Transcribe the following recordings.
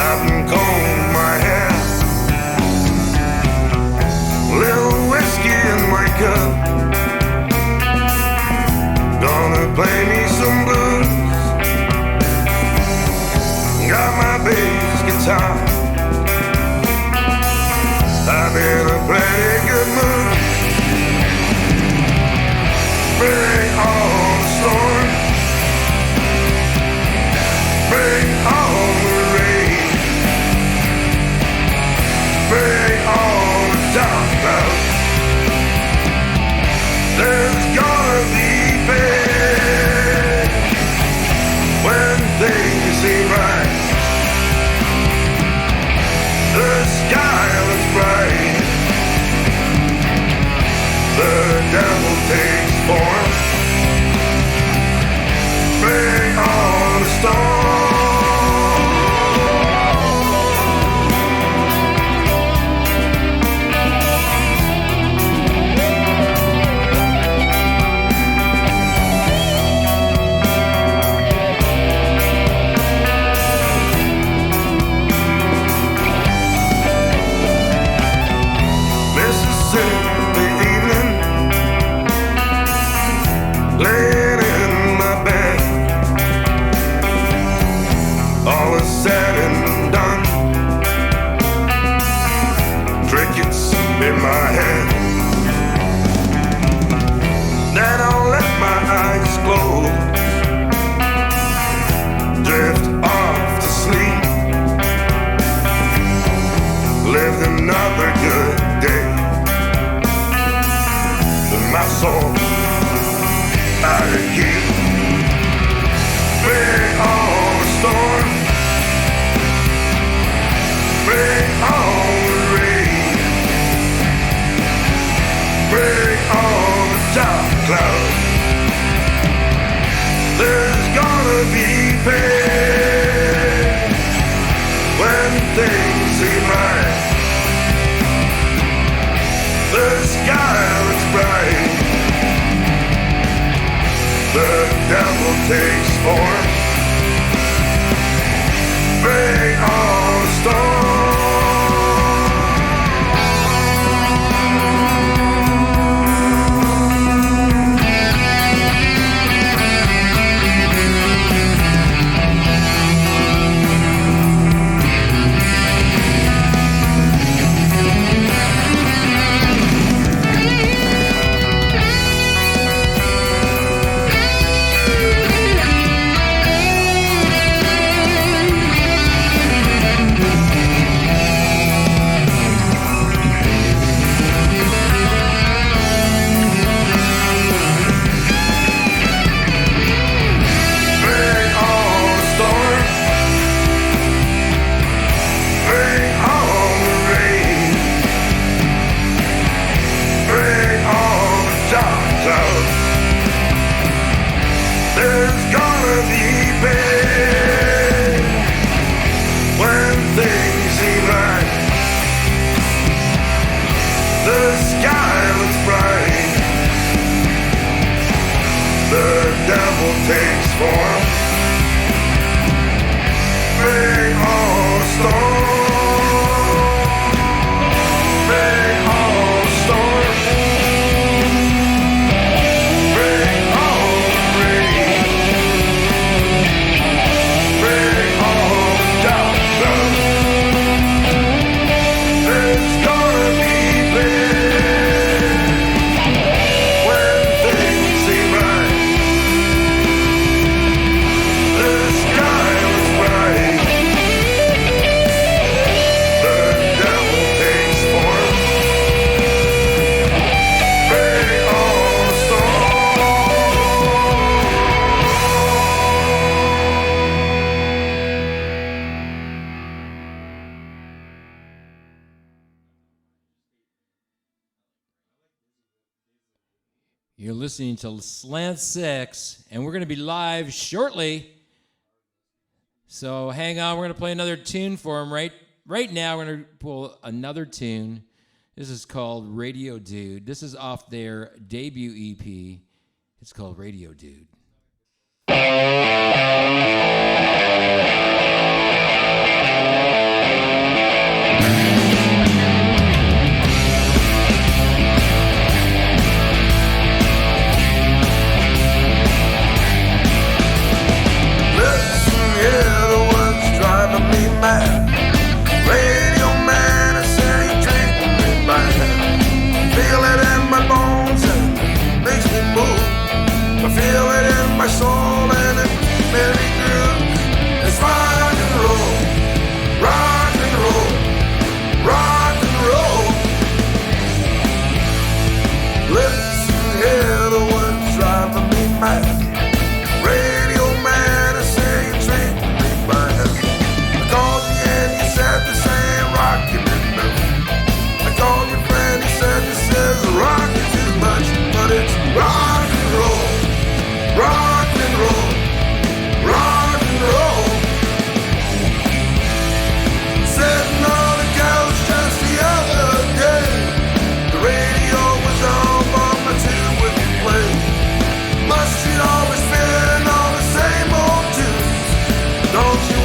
I've combed my hair, little whiskey in my cup. Gonna play me some blues. Got my bass guitar. I'm in a pretty good mood. Bring on the storm. Bring on the rain. Bring on the dark clouds. There's gonna be pain when things seem right. The sky looks bright. The devil takes form. Bring on the storm. Mississippi evening, laying in my bed. All is said and done. Crickets in my head. Then I'll let my eyes close, drift off to sleep. Lived another good day. My soul out of keep. Bring on the storm. Bring on the rain. Bring on the dark clouds. There's gonna be pain when things seem right. The sky looks bright. The devil takes form. Bring on the storm. There's gonna be pain when things seem right. The sky looks bright. The devil takes form. Bring on the storm. Bring on the storm. You're listening to Slant 6, and we're going to be live shortly. So hang on, we're going to play another tune for him. Right now, we're going to pull another tune. This is called Radio Dude. This is off their debut EP. It's called Radio Dude.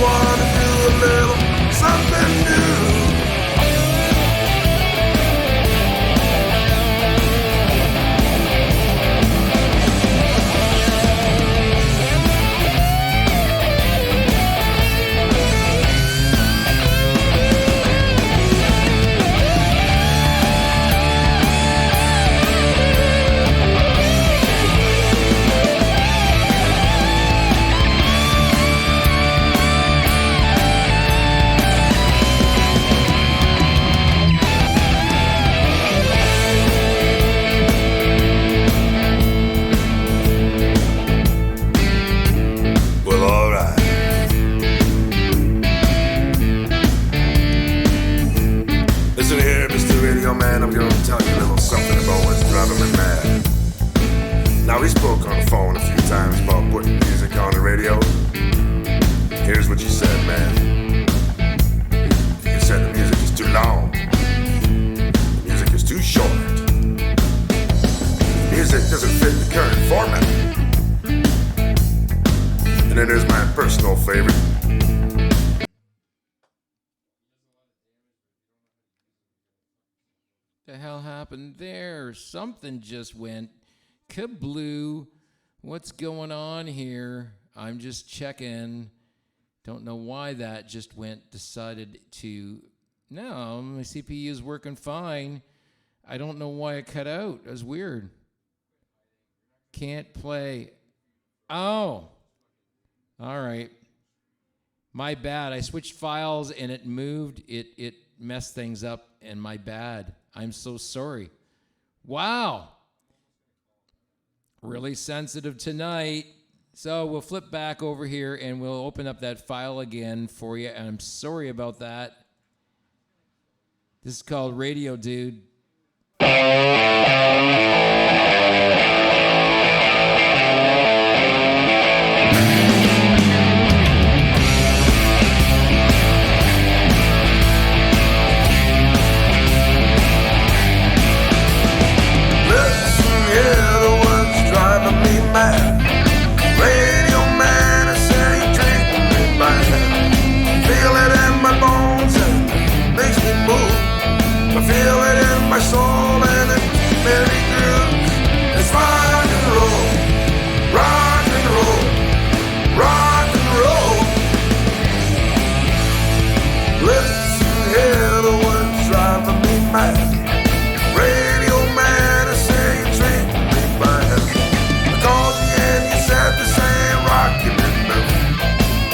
wanna do a little something new? Man, I'm gonna tell you a little something about what's driving me mad. Now, we spoke on the phone a few times about putting music on the radio. Here's what you said, man. You said the music is too long. The music is too short. The music doesn't fit the current format. And then there's my personal favorite. The hell happened there? Something just went kabloo. What's going on here? I'm just checking. Don't know why that just went. Decided to. No, my CPU is working fine. I don't know why it cut out. It was weird. Can't play. Oh. All right. My bad. I switched files and it moved. It messed things up, and my bad. I'm so sorry. Wow. Really sensitive tonight. So we'll flip back over here and we'll open up that file again for you. And I'm sorry about that. This is called Radio Dude. Radio man, I say you're treating me bad. Feel it in my bones and it makes me move. I feel it in my soul and it merely grooves. It's rock and roll, rock and roll, rock and roll. Listen here to what's driving me mad. Radio man, I say you're treating me bad. Said this ain't rockin' enough.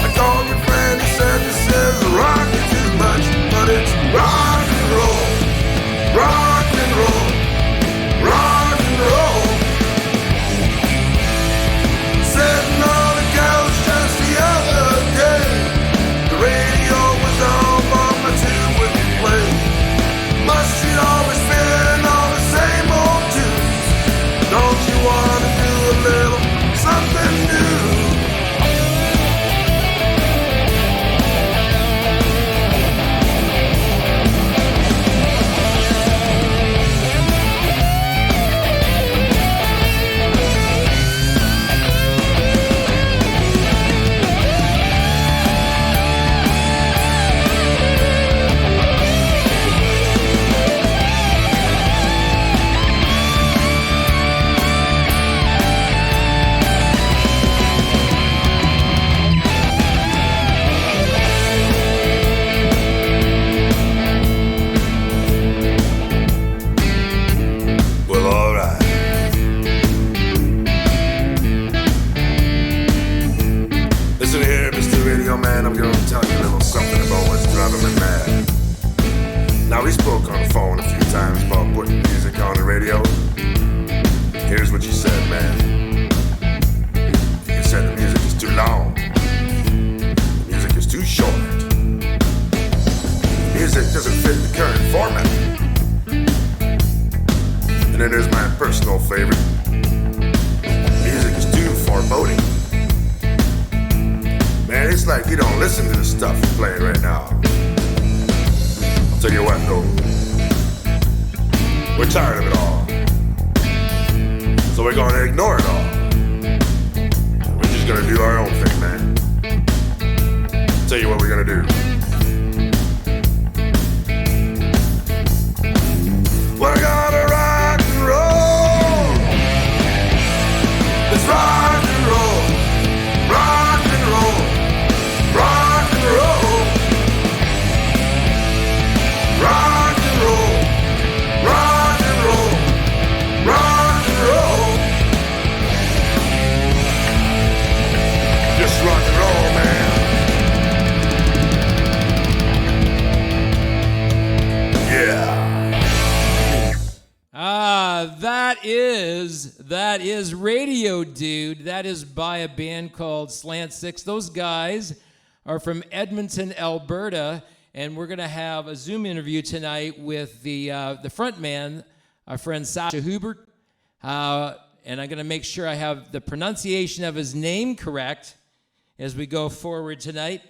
I called your friend, he said this is rockin' too much. But it's rock and roll, rock and roll, rock and roll. Sitting on the couch just the other day, the radio was on, but my tune wouldn't play. Must she'd always been all the same old tunes. Don't you wanna do a little something new? Man, I'm gonna tell you a little something about what's driving me mad. Now, we spoke on the phone a few times about putting music on the radio. Here's what you said, man. You said the music is too long. The music is too short. The music doesn't fit the current format. And then there's my personal favorite. Music is too foreboding. Man, it's like you don't listen to the stuff you're playing right now. I'll tell you what, though. We're tired of it all. So we're gonna ignore it all. We're just gonna do our own thing, man. tell you what we're gonna do. We're gonna rock and roll. Let's rock and roll. Rock and roll. Rock and roll. Rock and roll. Rock and roll. Rock and roll. Just rock and roll, man. Yeah. That is Radio Dude. That is by a band called Slant. Those guys are from Edmonton, Alberta, and we're going to have a Zoom interview tonight with the front man, our friend Sacha Hubert, and I'm going to make sure I have the pronunciation of his name correct as we go forward tonight.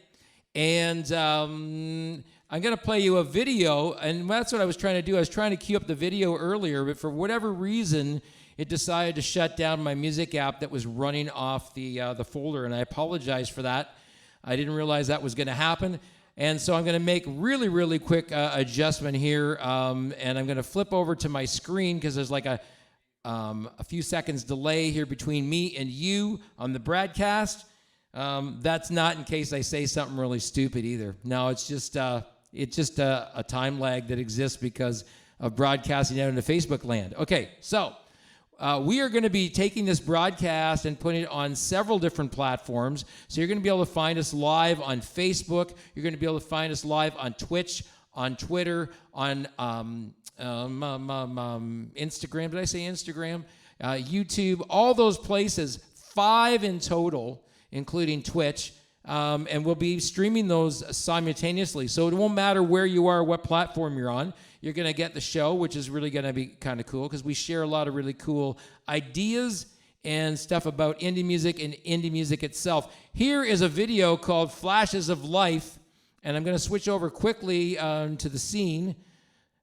And I'm going to play you a video, and that's what I was trying to do. I was trying to queue up the video earlier, but for whatever reason, it decided to shut down my music app that was running off the folder, and I apologize for that. I didn't realize that was going to happen, and so I'm going to make really, really quick adjustment here, and I'm going to flip over to my screen because there's like a few seconds delay here between me and you on the broadcast. That's not in case I say something really stupid either. No, it's just a time lag that exists because of broadcasting out into Facebook land. Okay, so we are going to be taking this broadcast and putting it on several different platforms. So you're going to be able to find us live on Facebook. You're going to be able to find us live on Twitch, on Twitter, on Instagram. Did I say Instagram? YouTube, all those places, 5 in total, including Twitch, and we'll be streaming those simultaneously. So it won't matter where you are, what platform you're on. You're going to get the show, which is really going to be kind of cool because we share a lot of really cool ideas and stuff about indie music and indie music itself. Here is a video called Flashes of Life, and I'm going to switch over quickly to the scene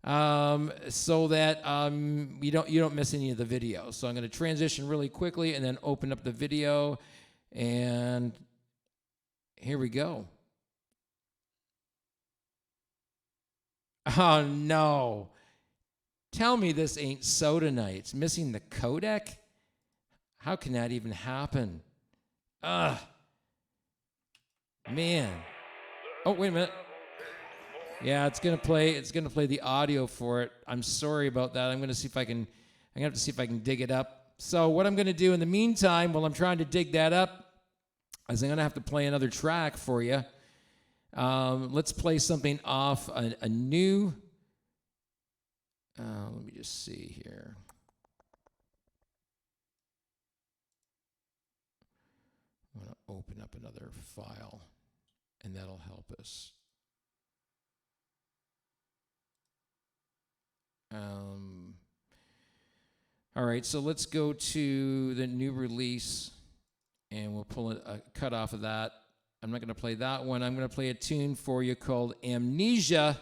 so that you don't miss any of the video. So I'm going to transition really quickly and then open up the video. And here we go. Oh, no. Tell me this ain't so tonight. It's missing the codec? How can that even happen? Ugh. Man. Oh, wait a minute. Yeah, it's gonna play the audio for it. I'm sorry about that. I'm gonna have to see if I can dig it up. So what I'm gonna do in the meantime, while I'm trying to dig that up, is I'm gonna have to play another track for you. Let's play something off a new. Let me just see here. I'm gonna open up another file, and that'll help us. All right, so let's go to the new release, and we'll pull a cut off of that. I'm not going to play that one. I'm going to play a tune for you called Amnesia.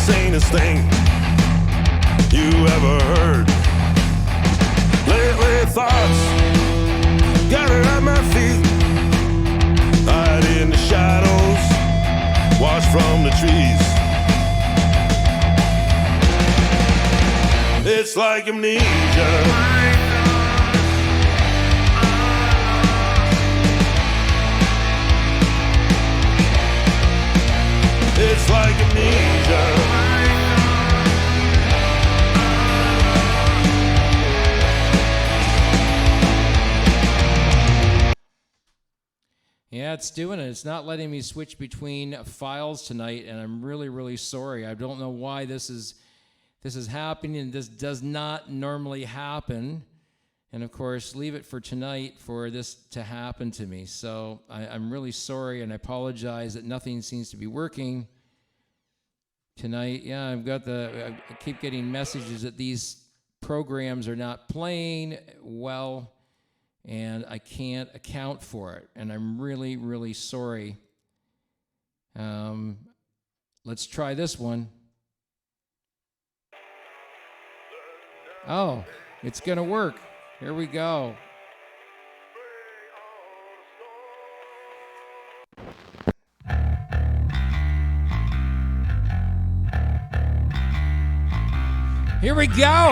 Sanest thing you ever heard. Lately thoughts gathered at my feet, hide in the shadows, watch from the trees. It's like amnesia. It's like amnesia. Yeah, it's doing it. It's not letting me switch between files tonight, and I'm really, really sorry. I don't know why this is happening, and this does not normally happen. And of course, leave it for tonight for this to happen to me. So I'm really sorry, and I apologize that nothing seems to be working. tonight. Yeah, I keep getting messages that these programs are not playing well, and I can't account for it, and I'm really, really sorry. Let's try this one. Oh, it's going to work. Here we go. Here we go.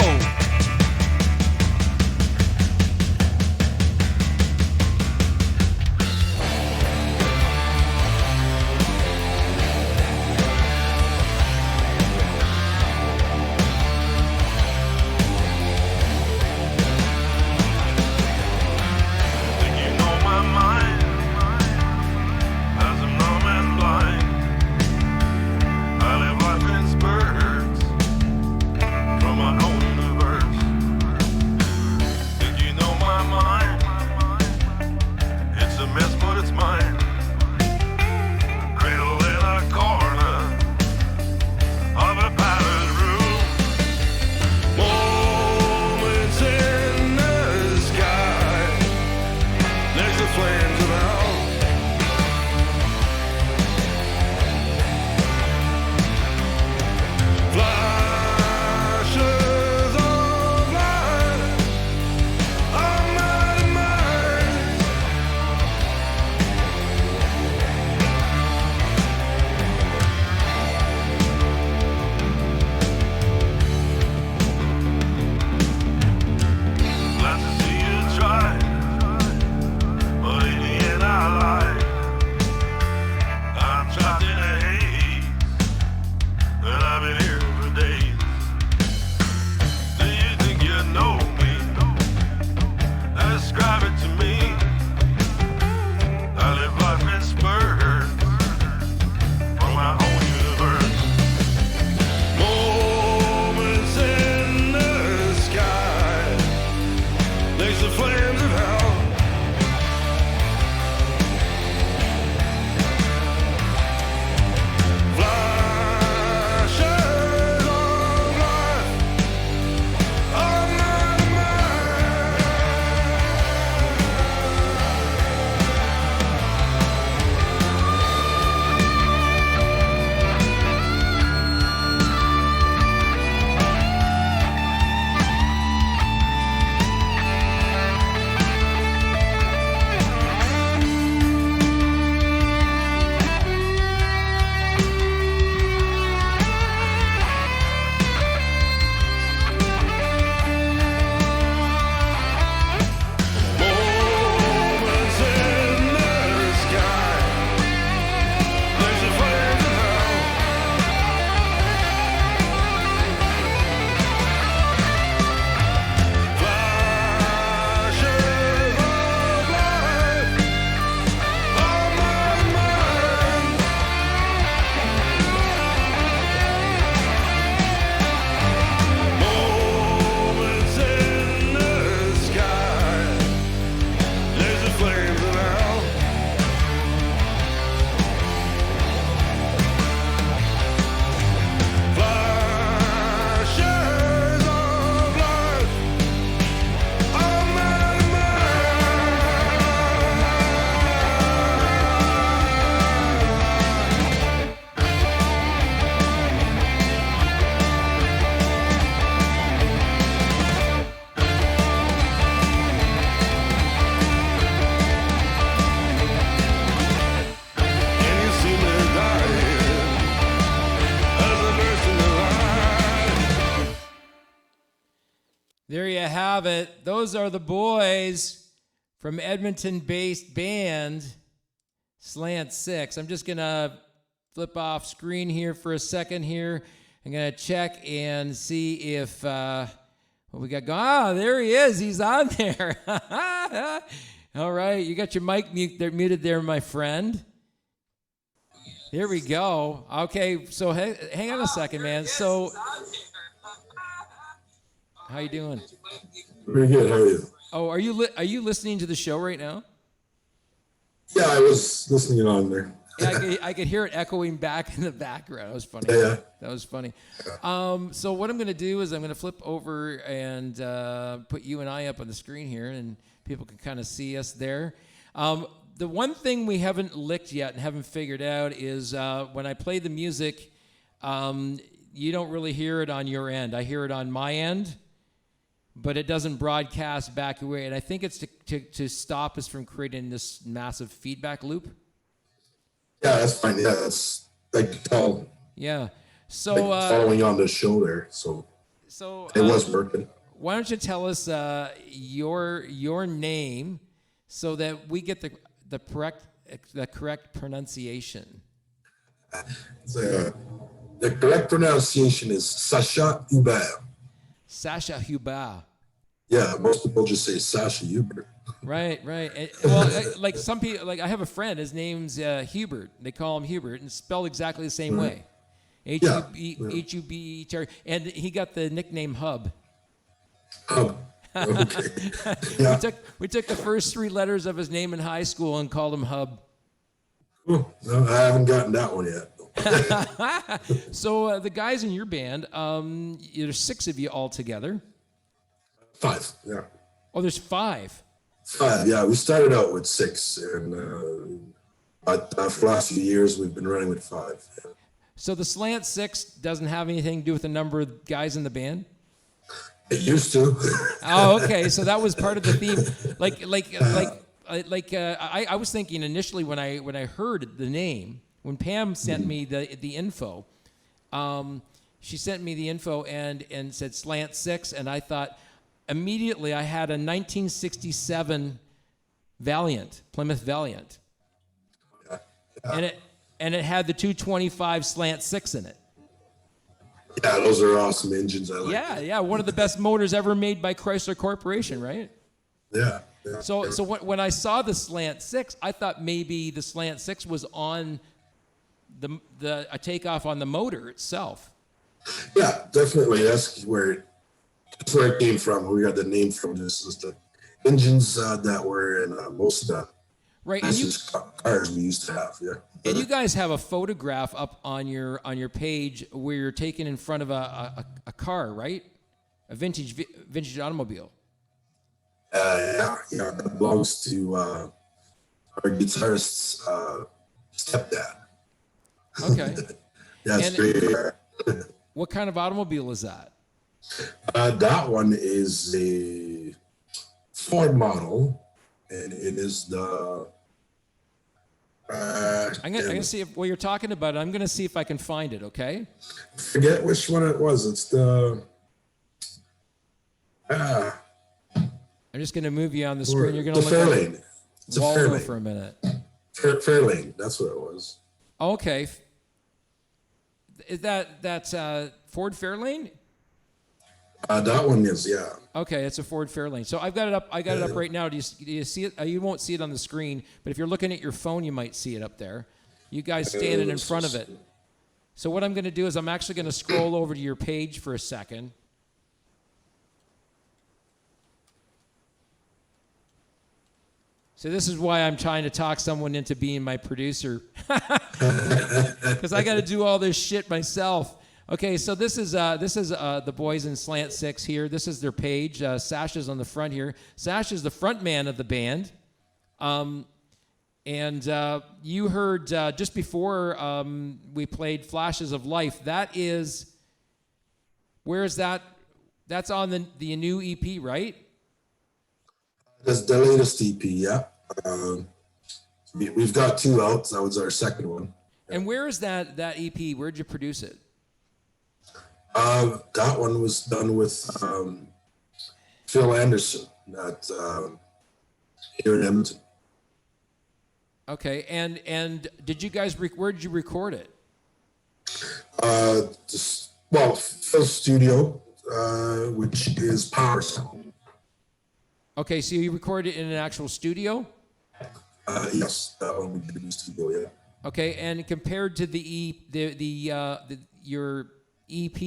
There you have it. Those are the boys from Edmonton-based band Slant 6. I'm just going to flip off screen here for a second here. I'm going to check and see if what we got going. Ah, there he is. He's on there. All right. You got your mic muted there, my friend. Here we go. Okay. So hang on a second, man. So how you doing? Very good. How are you? Oh, are you listening to the show right now? Yeah, I was listening on there. Yeah, I could hear it echoing back in the background. That was funny. Yeah. That was funny. So what I'm going to do is I'm going to flip over and put you and I up on the screen here, and people can kind of see us there. The one thing we haven't licked yet and haven't figured out is when I play the music, you don't really hear it on your end. I hear it on my end, but it doesn't broadcast back away. And I think it's to stop us from creating this massive feedback loop. Yeah, that's fine. Yeah, that's like tell. Yeah. So Following on the show there, so it was working. Why don't you tell us your name so that we get the correct pronunciation? The correct pronunciation is Sacha Hubert. Sacha Hubert. Yeah, most people just say Sacha Hubert. Right. Well, like some people, like I have a friend. His name's Hubert. They call him Hubert, and it's spelled exactly the same way. H-U-B-E-R, and he got the nickname Hub. Okay. Yeah. We took the first 3 letters of his name in high school and called him Hub. Cool. No, I haven't gotten that one yet. So the guys in your band, there's 6 of you all together. 5. Yeah. Oh, there's 5. 5. Yeah, we started out with 6, and for the last few years we've been running with 5. Yeah. So the Slant 6 doesn't have anything to do with the number of guys in the band? It used to. Oh, okay. So that was part of the theme. I was thinking initially when I heard the name, when Pam sent me the info, she sent me the info and said Slant 6, and I thought immediately I had a 1967 Valiant, Plymouth Valiant. Yeah. And it had the 225 Slant 6 in it. Yeah, those are awesome engines. I like. Yeah, one of the best motors ever made by Chrysler Corporation, right? Yeah. So when I saw the Slant 6, I thought maybe the Slant 6 was on a takeoff on the motor itself. Yeah, definitely. That's where it came from. We got the name from. This is the engines that were in most right, cars we used to have. Yeah. And you guys have a photograph up on your page where you're taken in front of a car, right? A vintage automobile. Yeah, that belongs to our guitarist's stepdad. Okay. Yeah, it's great. What kind of automobile is that? That one is a Ford model, and it is the. I'm gonna see if while you're talking about it, I'm gonna see if I can find it. Okay. Forget which one it was. It's the. I'm just gonna move you on the screen. You're gonna look Fairlane. at It's a Waldo Fairlane. for a minute. Fairlane. That's what it was. Okay. Is that Ford Fairlane? That one is, yeah. Okay, it's a Ford Fairlane. So I've got it up. I got it up right now. Do you see it? You won't see it on the screen, but if you're looking at your phone, you might see it up there. You guys standing in front of it. So what I'm going to do is I'm actually going to scroll over to your page for a second. So this is why I'm trying to talk someone into being my producer, because I got to do all this shit myself. Okay, so this is the boys in Slant 6 here. This is their page. Sacha's on the front here. Sacha's the front man of the band. And you heard just before we played Flashes of Life. Where is that? That's on the new EP, right? That's the latest EP, yeah. We've got 2 out. That was our second one. And where is that EP? Where'd you produce it? That one was done with Phil Anderson at here in Edmonton. Okay, and did you guys where did you record it? Phil's studio, which is Power Sound. Okay, so you recorded it in an actual studio? Yes, that one we did in the studio, yeah. Okay, and compared to your EP,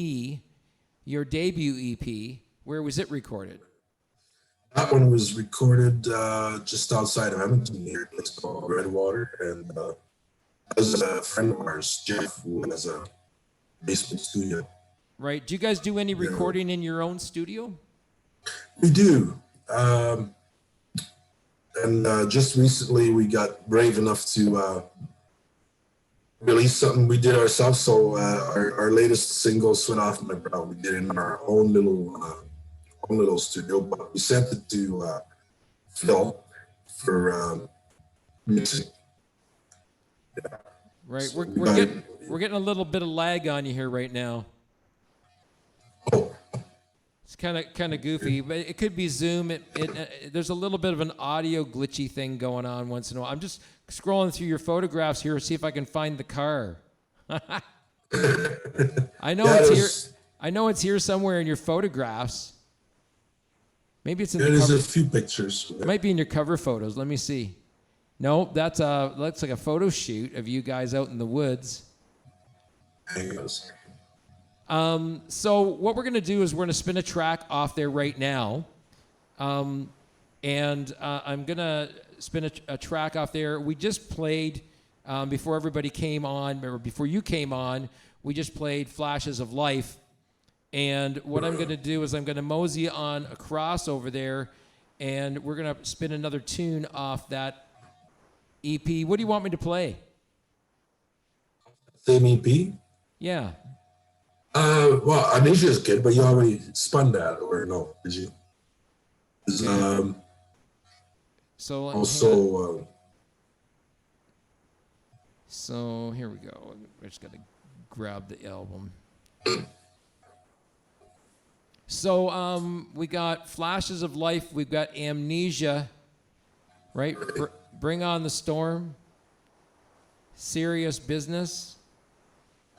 your debut EP, where was it recorded? That one was recorded just outside of Edmonton here. It's called Redwater, and As a friend of ours, Jeff, who has a basement studio. Right. Do you guys do any recording in your own studio? We do. And just recently we got brave enough to release something we did ourselves. So our latest single, Sweat Off My Brow, we did in our own little studio, but we sent it to Phil for mixing. Yeah. Right. So We're getting a little bit of lag on you here right now. Oh. It's kind of goofy, but it could be Zoom. There's a little bit of an audio glitchy thing going on once in a while. I'm just scrolling through your photographs here to see if I can find the car. I know it's here. I know it's here somewhere in your photographs. Maybe it's in the cover. There's a few pictures. It might be in your cover photos. Let me see. No, that's like a photo shoot of you guys out in the woods. Hang on a second. So what we're going to do is we're going to spin a track off there right now. I'm going to spin a track off there. We just played, before everybody came on, or before you came on, we just played Flashes of Life. And what I'm going to do is I'm going to mosey on across over there, and we're going to spin another tune off that EP. What do you want me to play? Same EP? Yeah. Well, Amnesia's good, but you already spun that, or no? Did you? So also. So here we go. I just got to grab the album. So we got Flashes of Life. We've got Amnesia, right? Bring on the Storm. Serious Business.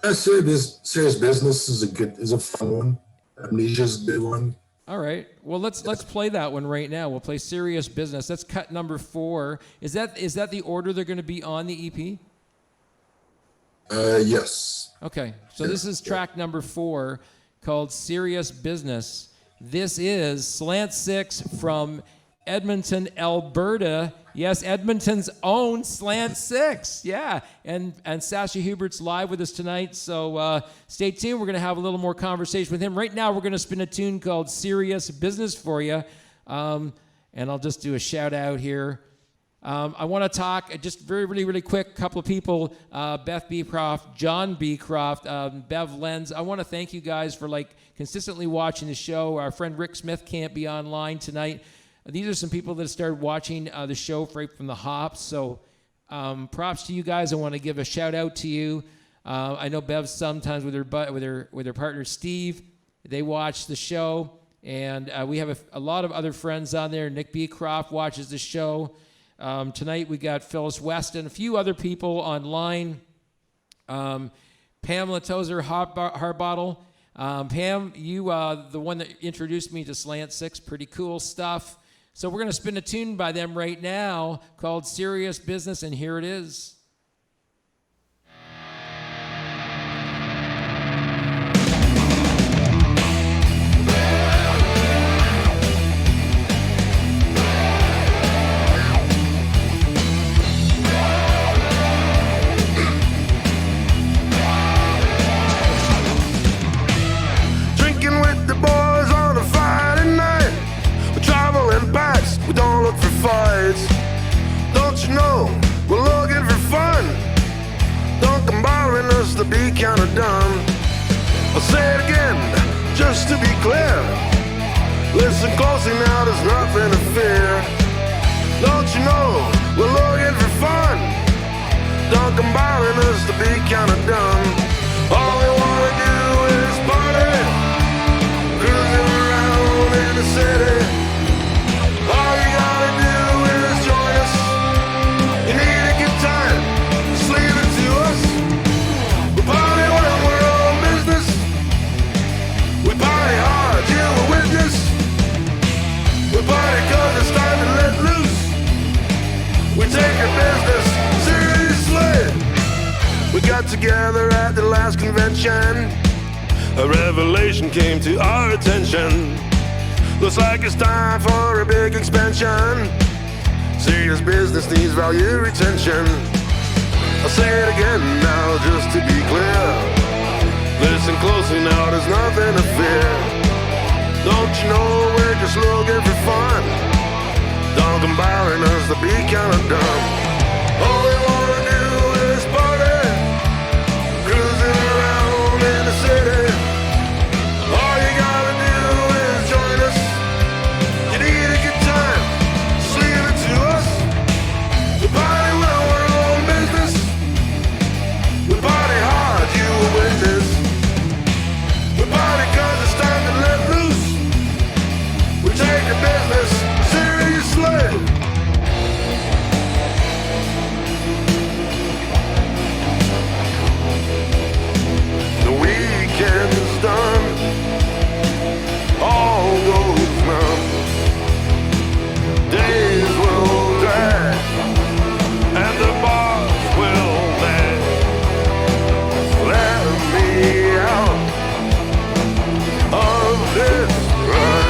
Serious Business is a fun one. Amnesia's a good one. All right. Well, let's play that one right now. We'll play Serious Business. That's cut number 4. Is that the order they're going to be on the EP? Yes. Okay. So this is track number 4 called Serious Business. This is Slant 6 from Edmonton, Alberta. Yes, Edmonton's own Slant 6. Yeah, and Sacha Hubert's live with us tonight, so stay tuned. We're going to have a little more conversation with him. Right now, we're going to spin a tune called Serious Business for you, and I'll just do a shout-out here. I want to talk just really quick, a couple of people, Beth Beecroft, John Beecroft, Bev Lenz. I want to thank you guys for consistently watching the show. Our friend Rick Smith can't be online tonight. These are some people that started watching the show right from the hops. So props to you guys. I want to give a shout out to you. I know Bev sometimes with her partner Steve. They watch the show, and we have a lot of other friends on there. Nick Beecroft watches the show. Tonight we got Phyllis West and a few other people online. Pamela Tozer Harbottle. Pam, you the one that introduced me to Slant 6. Pretty cool stuff. So we're going to spin a tune by them right now called Serious Business, and here it is. Drinking with the boys on a Friday night. We travel in packs, we don't look for fights. Don't you know, we're looking for fun. Don't come bothering us to be kinda dumb. I'll say it again, just to be clear. Listen closely now, there's nothing to fear. Don't you know, we're looking for fun. Don't come bothering us to be kinda dumb. All we wanna do is party, cruising around in the city. All you gotta do is join us. You need a good time, just leave it to us. We party when we're on business. We party hard, you're a witness. We party 'cause it's time to let loose. We take our business seriously. We got together at the last convention. A revelation came to our attention. Looks like it's time for a big expansion. Serious business needs value retention. I'll say it again now just to be clear. Listen closely now, there's nothing to fear. Don't you know we're just looking for fun? Don't combine us to be kind of dumb. All we wanna do is party, cruising around in the city. All you gotta do is join us. You need a good time, just leave it to us. We party when we're on business. We party hard, you a witness. We party 'cause it's time to let loose. We take the business seriously. The weekend's done, all goes numb. Days will drag, and the bars will nag. Let me out of this rut.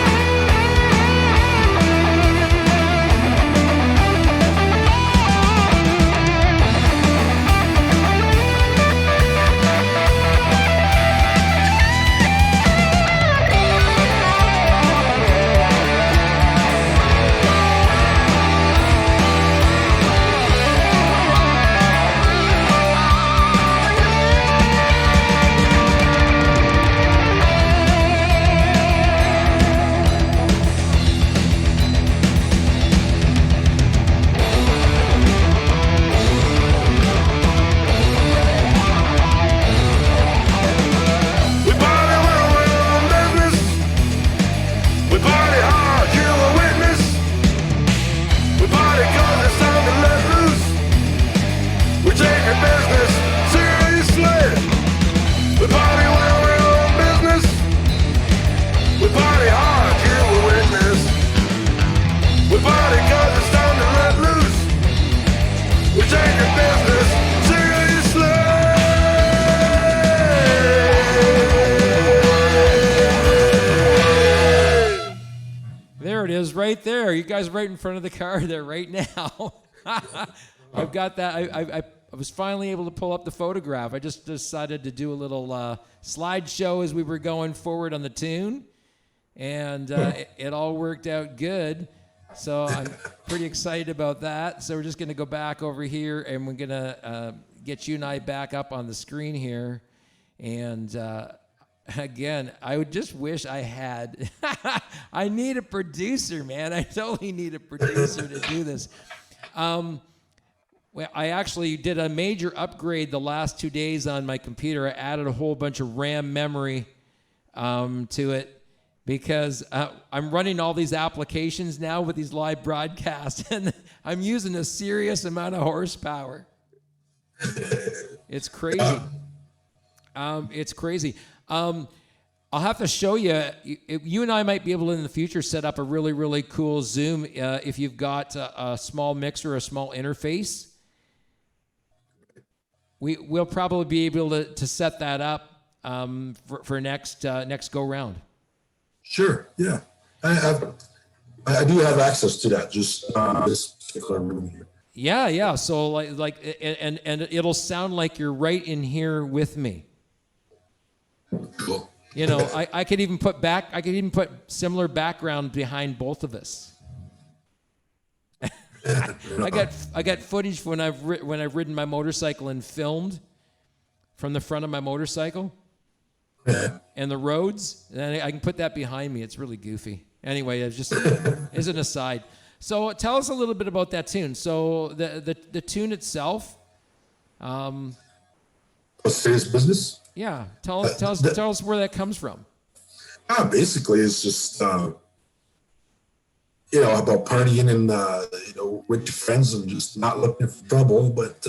We party when we're on business. We party hard, you a witness. We party 'cause it's time to let loose. We take our business seriously. We party when we're on business. We party hard, you a witness. We party 'cause it's time to let loose. We take our business seriously. There it is, right there. You guys right in front of the car there right now. I've got that. I was finally able to pull up the photograph. I just decided to do a little slideshow as we were going forward on the tune, and it all worked out good. So I'm pretty excited about that. So we're just going to go back over here, and we're going to get you and I back up on the screen here. And again, I would just wish I had. I need a producer, man. I totally need a producer to do this. Well, I actually did a major upgrade the last 2 days on my computer. I added a whole bunch of RAM memory to it because I'm running all these applications now with these live broadcasts, and I'm using a serious amount of horsepower. It's crazy. It's crazy. I'll have to show you. You and I might be able to, in the future, set up a really, really cool Zoom if you've got a small mixer or a small interface. We'll probably be able to set that up for next go round. Sure. Yeah. I do have access to that. Just this particular room here. Yeah. So like, and it'll sound like you're right in here with me. Cool. You know, I could even put similar background behind both of us. I got footage when I've ridden my motorcycle and filmed from the front of my motorcycle and the roads, and I can put that behind me. It's really goofy. Anyway, it's just as an aside. So tell us a little bit about that tune. So the tune itself. Serious business. Yeah, tell us where that comes from. Basically, it's just about partying and with your friends and just not looking for trouble. But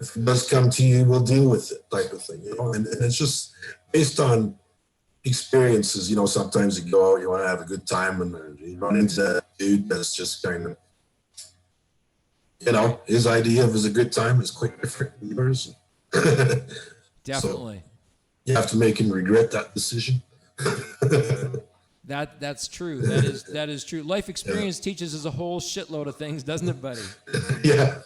if it does come to you, we'll deal with it, type of thing. And it's just based on experiences. Sometimes you go out, you want to have a good time, and you run into that dude that's just kind of, his idea of a good time is quite different than yours. Definitely. So you have to make him regret that decision. That's true. That is true. Life experience teaches us a whole shitload of things, doesn't it, buddy? Yeah,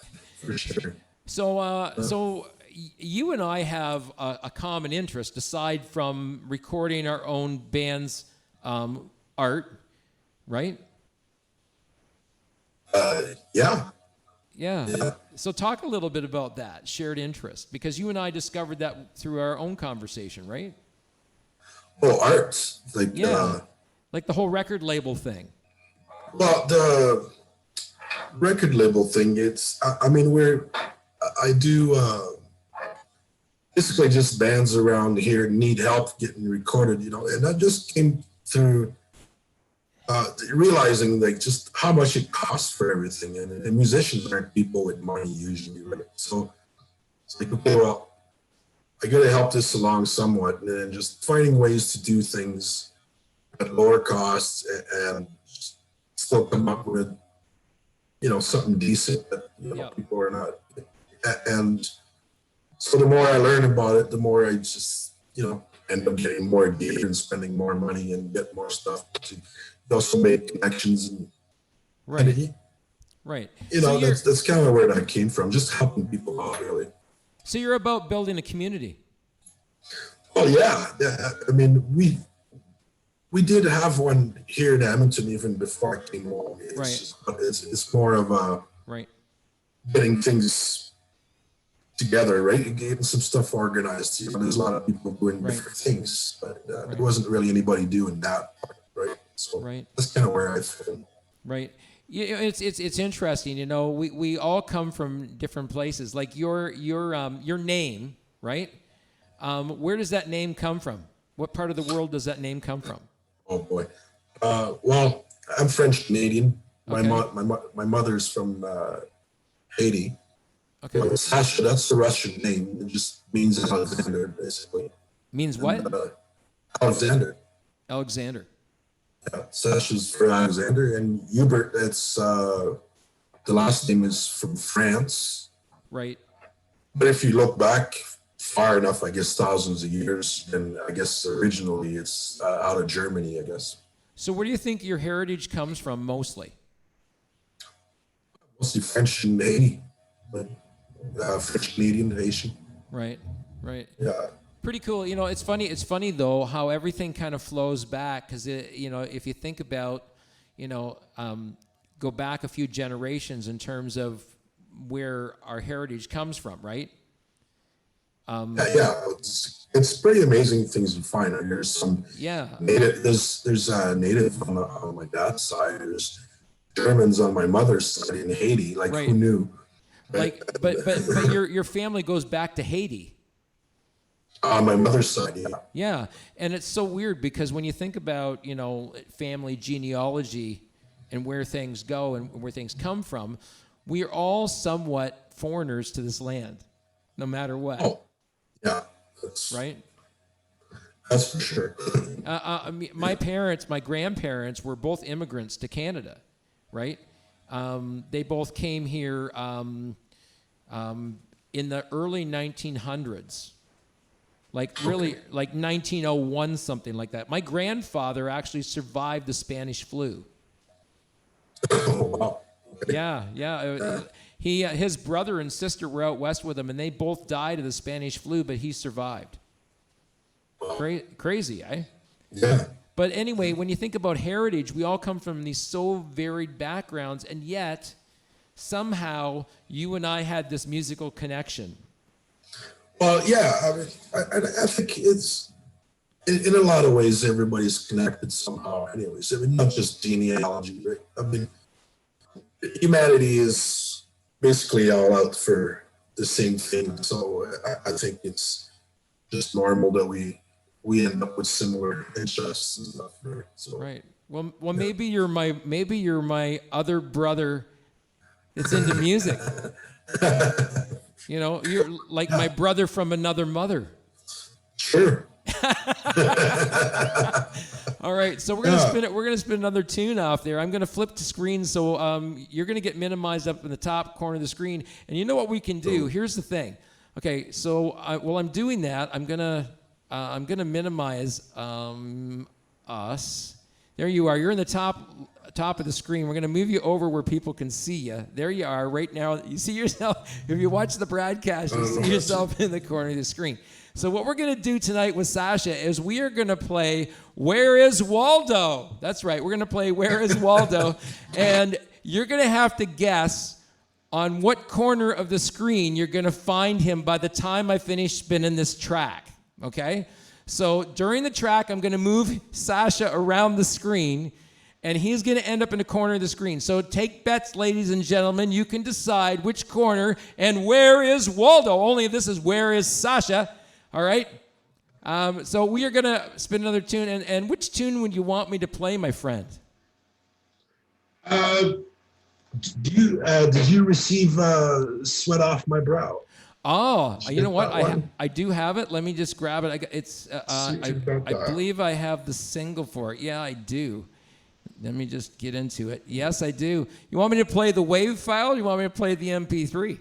for sure. So you and I have a common interest aside from recording our own band's art, right? Yeah. Yeah. So talk a little bit about that shared interest, because you and I discovered that through our own conversation, right? Oh, art. Like, Yeah. Like the whole record label thing. well, the record label thing, I mean, I do, basically just bands around here need help getting recorded, and that just came through realizing like just how much it costs for everything, and musicians aren't people with money usually, right? So it's like, okay, well, I got to help this along somewhat, and then just finding ways to do things at lower costs and still come up with something decent that people are not, and so the more I learn about it, the more I just end up getting more gear and spending more money and get more stuff to also make connections Right. Right. That's kind of where that came from, just helping people out, really. So you're about building a community. Oh yeah. I mean, we did have one here in Edmonton even before I came home. It's more of a getting things together, right? Getting some stuff organized. There's a lot of people doing different things, but there wasn't really anybody doing that part, right? So that's kind of where I fit in. Right. It's interesting. We all come from different places. Like your name, right? Where does that name come from? What part of the world does that name come from? Oh boy. Well, I'm French Canadian. Okay. My mother's from Haiti. Okay. Sacha, that's the Russian name. It just means Alexander, basically. Means what? Alexander. Alexander. Yeah, Sacha's for Alexander, and Hubert, that's the last name is from France. Right. But if you look back far enough, I guess thousands of years, then I guess originally it's out of Germany, I guess. So where do you think your heritage comes from mostly? Mostly French and Haiti, but French Canadian, Haitian. Right. Yeah. Pretty cool. It's funny though how everything kind of flows back, because if you think about, go back a few generations in terms of where our heritage comes from, right? It's pretty amazing things you find. There's some native. There's native on my dad's side. There's Germans on my mother's side in Haiti. Like who knew? Like, but your family goes back to Haiti. On my mother's side, yeah. Yeah, and it's so weird because when you think about, family genealogy and where things go and where things come from, we are all somewhat foreigners to this land, no matter what. Oh, yeah. Right? That's for sure. My grandparents were both immigrants to Canada, right? They both came here in the early 1900s. Like 1901, something like that. My grandfather actually survived the Spanish flu. Oh, wow. Yeah. His brother and sister were out west with him, and they both died of the Spanish flu, but he survived. Crazy, eh? Yeah. But anyway, when you think about heritage, we all come from these so varied backgrounds, and yet somehow you and I had this musical connection. Well, yeah, I mean, I think it's in a lot of ways everybody's connected somehow. Anyways, I mean, not just genealogy, right? I mean, humanity is basically all out for the same thing. So I think it's just normal that we end up with similar interests and stuff. Right. So, right. Well, maybe you're my other brother that's into music. You're like my brother from another mother. Sure. All right, so we're gonna spin it. We're gonna spin another tune off there. I'm gonna flip the screen, so you're gonna get minimized up in the top corner of the screen. And you know what we can do? Here's the thing. Okay, so while I'm doing that, I'm gonna minimize us, There you are. You're in the top of the screen. We're going to move you over where people can see you. There you are right now. You see yourself. If you watch the broadcast, you see yourself in the corner of the screen. So what we're going to do tonight with Sacha is we are going to play Where is Waldo? That's right. We're going to play Where is Waldo? And you're going to have to guess on what corner of the screen you're going to find him by the time I finish spinning this track. Okay? So during the track, I'm going to move Sacha around the screen, and he's going to end up in the corner of the screen. So take bets, ladies and gentlemen. You can decide which corner and where is Waldo. Only this is Where is Sacha. All right? So we are going to spin another tune. And which tune would you want me to play, my friend? Did you receive Sweat Off My Brow? Oh, you know what? I do have it. Let me just grab it. I believe I have the single for it. Yeah, I do. Let me just get into it. Yes, I do. You want me to play the WAV file, or you want me to play the MP3?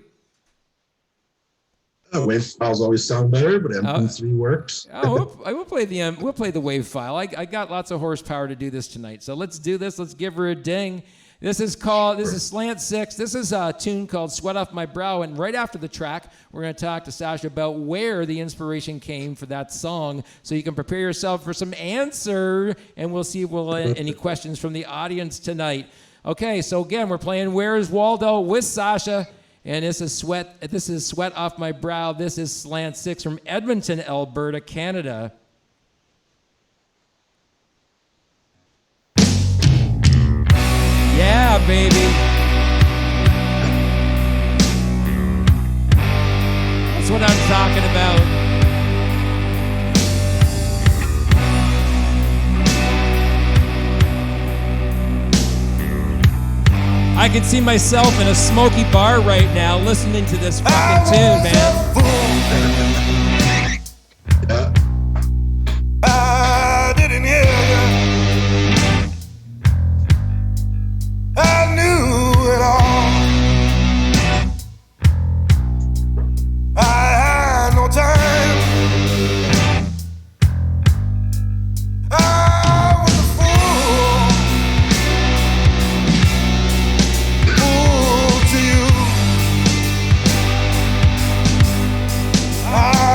WAV files always sound better, but MP3 works. We'll play the WAV file. I got lots of horsepower to do this tonight. So let's do this. Let's give her a ding. This is Slant 6. This is a tune called Sweat Off My Brow. And right after the track, we're going to talk to Sacha about where the inspiration came for that song. So you can prepare yourself for some answer. And we'll see if we'll any questions from the audience tonight. Okay, so again, we're playing Where is Waldo with Sacha. And this is Sweat Off My Brow. This is Slant 6 from Edmonton, Alberta, Canada. Yeah, baby. That's what I'm talking about. I can see myself in a smoky bar right now listening to this fucking tune, man. Yeah. I didn't hear you. I knew it all. I had no time. I was a fool to you. I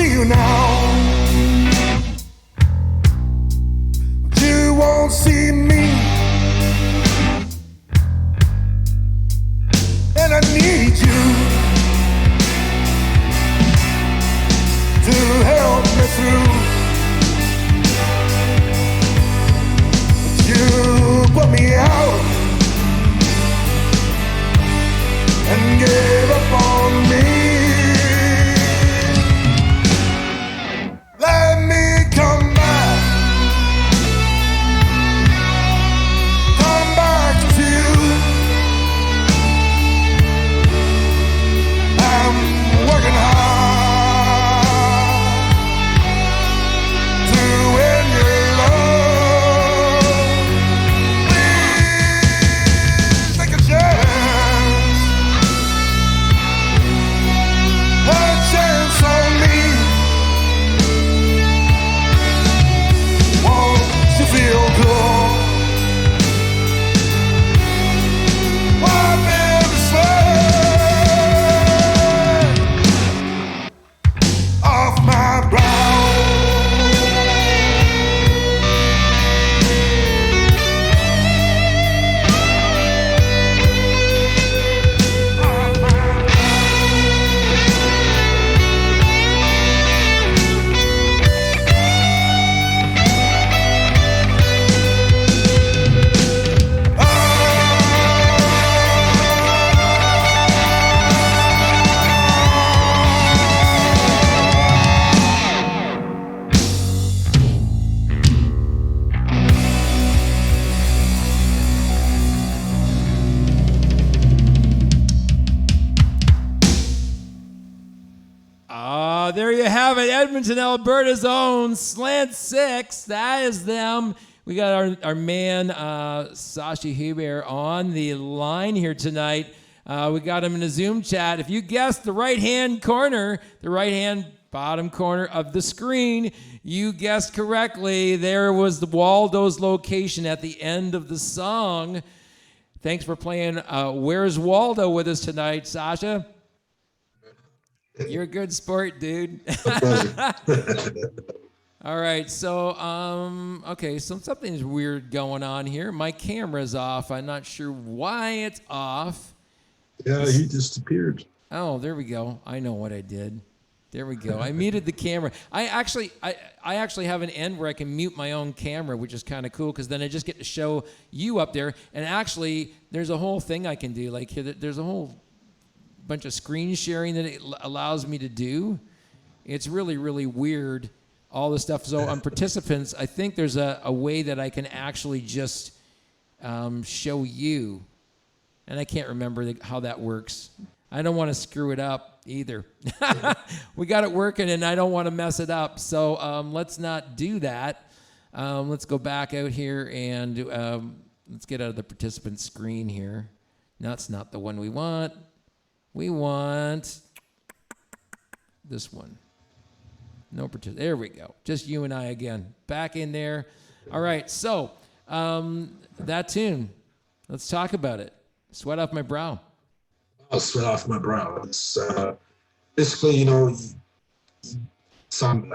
see you now, but you won't see me. And I need you to help me through. But you put me out and gave up on me. Let me come back to you. I'm working hard to win your love. Please take a chance on me. Won't you feel good? Wipe every sweat off my brow. There you have it, Edmonton, Alberta's own Slant 6. That is them. We got our man, Sacha Hubert, on the line here tonight. We got him in a Zoom chat. If you guessed the right-hand corner, the right-hand bottom corner of the screen, you guessed correctly. There was the Waldo's location at the end of the song. Thanks for playing Where's Waldo with us tonight, Sacha. You're a good sport, dude. All right, so, okay, so something's weird going on here. My camera's off. I'm not sure why it's off. Yeah, he disappeared. Oh, there we go. I know what I did. There we go. I muted the camera. I actually have an end where I can mute my own camera, which is kind of cool because then I just get to show you up there. And actually, there's a whole thing I can do. Like, there's a whole bunch of screen sharing that it allows me to do. It's really, really weird, all the stuff. So on participants, I think there's a way that I can actually just show you. And I can't remember how that works. I don't want to screw it up either. We got it working, and I don't want to mess it up. So let's not do that. Let's go back out here, and let's get out of the participant screen here. No, it's not the one we want. We want this one. No participant. There we go. Just you and I again. Back in there. All right, so that tune. Let's talk about it. Sweat Off My Brow. I'll sweat off my brow. It's basically, some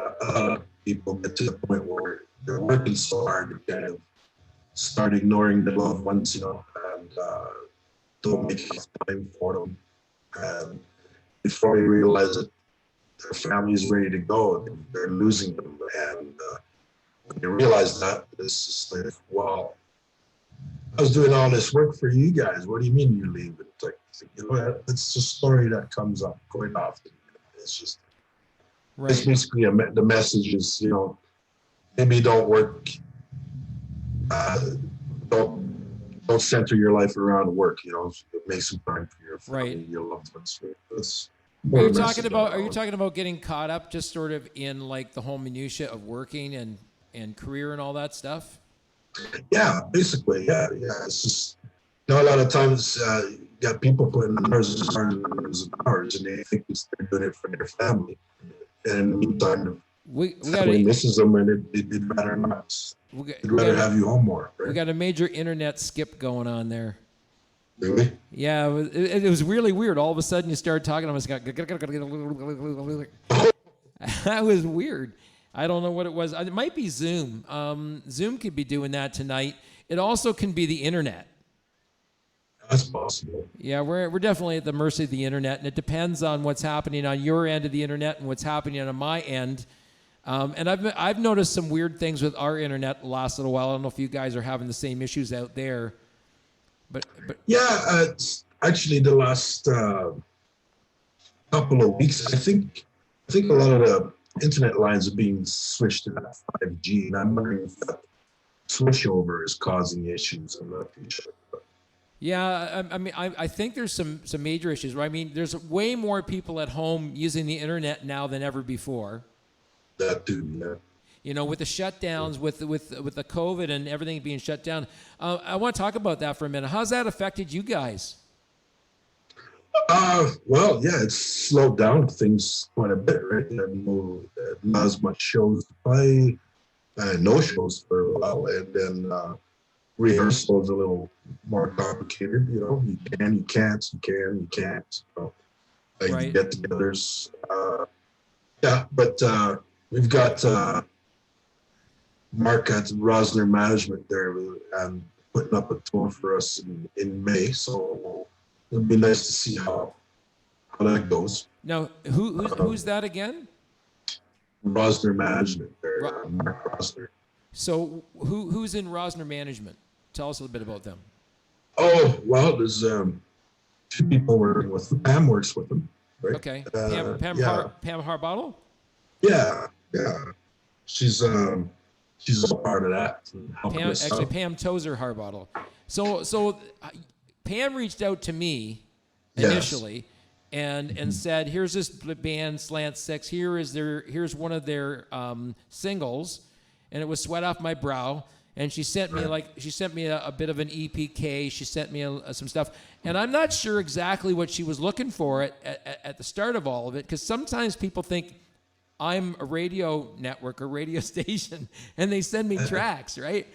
people get to the point where they're working so hard to kind of start ignoring their loved ones, and don't make enough time for them. And before they realize that their family's ready to go, they're losing them. And when you realize that, it's just like, wow, I was doing all this work for you guys. What do you mean you leave? It's like, it's a story that comes up quite often. It's just, right. It's basically the message is, maybe don't work, don't center your life around work. Make some time for your family, right. Your loved ones. Are you talking about getting caught up just sort of in like the whole minutia of working and career and all that stuff? Yeah, basically, yeah. It's just, a lot of times you got people putting hours and hours, and they think they're doing it for their family. And in the meantime, we misses them, and it'd rather not. We'd rather have you home more. Right? We got a major internet skip going on there. Really? Yeah, it was really weird. All of a sudden, you started talking, I was got, That was weird. I don't know what it was. It might be Zoom. Zoom could be doing that tonight. It also can be the internet. That's possible. Yeah, we're definitely at the mercy of the internet, and it depends on what's happening on your end of the internet and what's happening on my end. And I've noticed some weird things with our internet the last little while. I don't know if you guys are having the same issues out there, but Yeah, it's actually the last couple of weeks. I think a lot of the internet lines are being switched to that 5G, and I'm wondering if that switchover is causing issues. I'm not too sure. yeah, I mean, I think there's some major issues. Right? I mean, there's way more people at home using the internet now than ever before. That too, yeah. You know, with the shutdowns, with the COVID and everything being shut down. I want to talk about that for a minute. How's that affected you guys? Well, yeah, it's slowed down things quite a bit, right? Not as much shows to play, no shows for a while, and then rehearsal is a little more complicated. You know, you can, you can't, you can, you can't. You know, like Right. get-togethers. Yeah, but we've got Mark at Rosner Management there and putting up a tour for us in May, so it'll be nice to see how that goes. Now, who's that again? Rosner Management there, Mark Rosner. So who's in Rosner Management? Tell us a little bit about them. Oh, well, there's two people working with them. Pam works with them, right? Okay, Yeah. Pam Harbottle. Yeah. She's all part of that. and helping us out. Pam Tozer Harbottle. So Pam reached out to me Yes. initially, and said, "Here's this band Slant 6. Here's one of their singles," and it was "Sweat Off My Brow." And she sent me a bit of an EPK. She sent me some stuff, and I'm not sure exactly what she was looking for at the start of all of it, because sometimes people think I'm a radio network or radio station, and they send me tracks, right?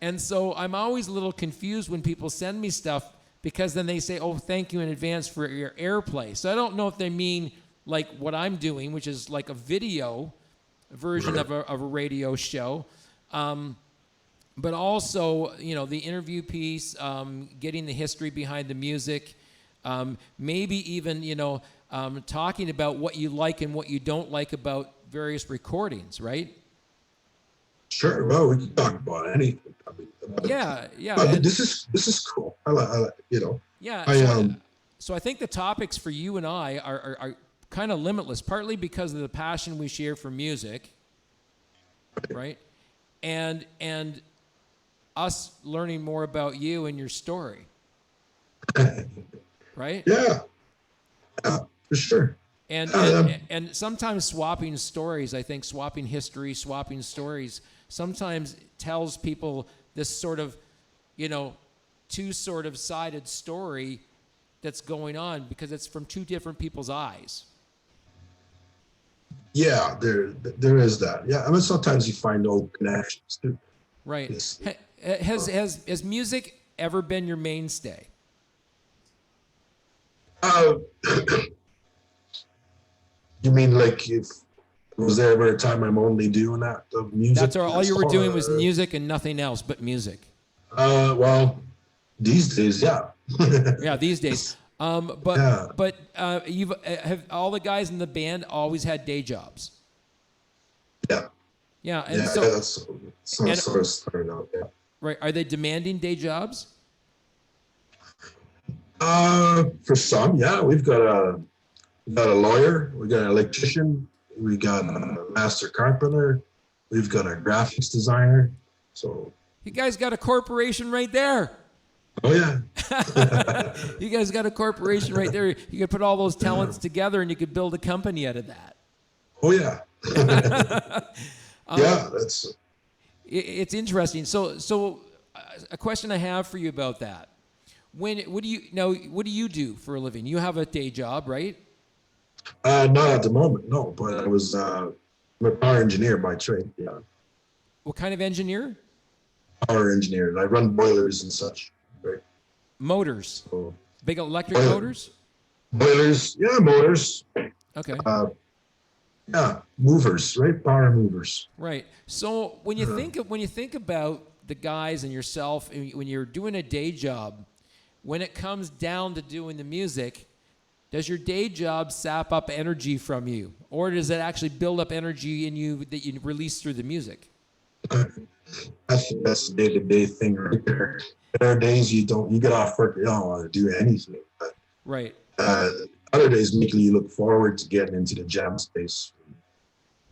And so I'm always a little confused when people send me stuff, because then they say, "Oh, thank you in advance for your airplay." So I don't know if they mean like what I'm doing, which is like a video version of a radio show. But also, you know, the interview piece, getting the history behind the music, maybe even, you know, talking about what you like and what you don't like about various recordings, right? Sure. Well, we can talk about anything. I mean, Yeah. But this is cool. I like you know. Yeah. So I think the topics for you and I are kind of limitless, partly because of the passion we share for music, right? And us learning more about you and your story, right? Yeah, for sure. And sometimes swapping stories, I think swapping history, swapping stories, sometimes tells people this sort of, you know, two sort of sided story that's going on, because it's from two different people's eyes. Yeah, there is that. Yeah, I mean, sometimes you find old connections too. Right. Yes. Has music ever been your mainstay? You mean like if was there ever a time I'm only doing that of music? That's all you were doing was music and nothing else but music. Well, these days, yeah. Yeah, these days. But have all the guys in the band always had day jobs? Yeah. Yeah, and that's sort of started out. Yeah. Right. Are they demanding day jobs? For some, yeah. We've got a lawyer, we got an electrician, we got a master carpenter, we've got a graphics designer. So you guys got a corporation right there. Oh yeah. You guys got a corporation right there. You could put all those talents together and you could build a company out of that. Oh yeah. Yeah, that's. It's interesting. So a question I have for you about that. What do you do for a living? You have a day job, right? Not at the moment, no. But I was I'm a power engineer by trade. Yeah. What kind of engineer? Power engineer. I run boilers and such. Right. Motors. So, Big electric motors? boilers, yeah, motors. Okay. Yeah, movers, right? Power movers. Right. So when you think about the guys and yourself, and when you're doing a day job, when it comes down to doing the music, does your day job sap up energy from you, or does it actually build up energy in you that you release through the music? That's a day-to-day thing right there. There are days you get off work, you don't want to do anything. But Right. other days, immediately you look forward to getting into the jam space.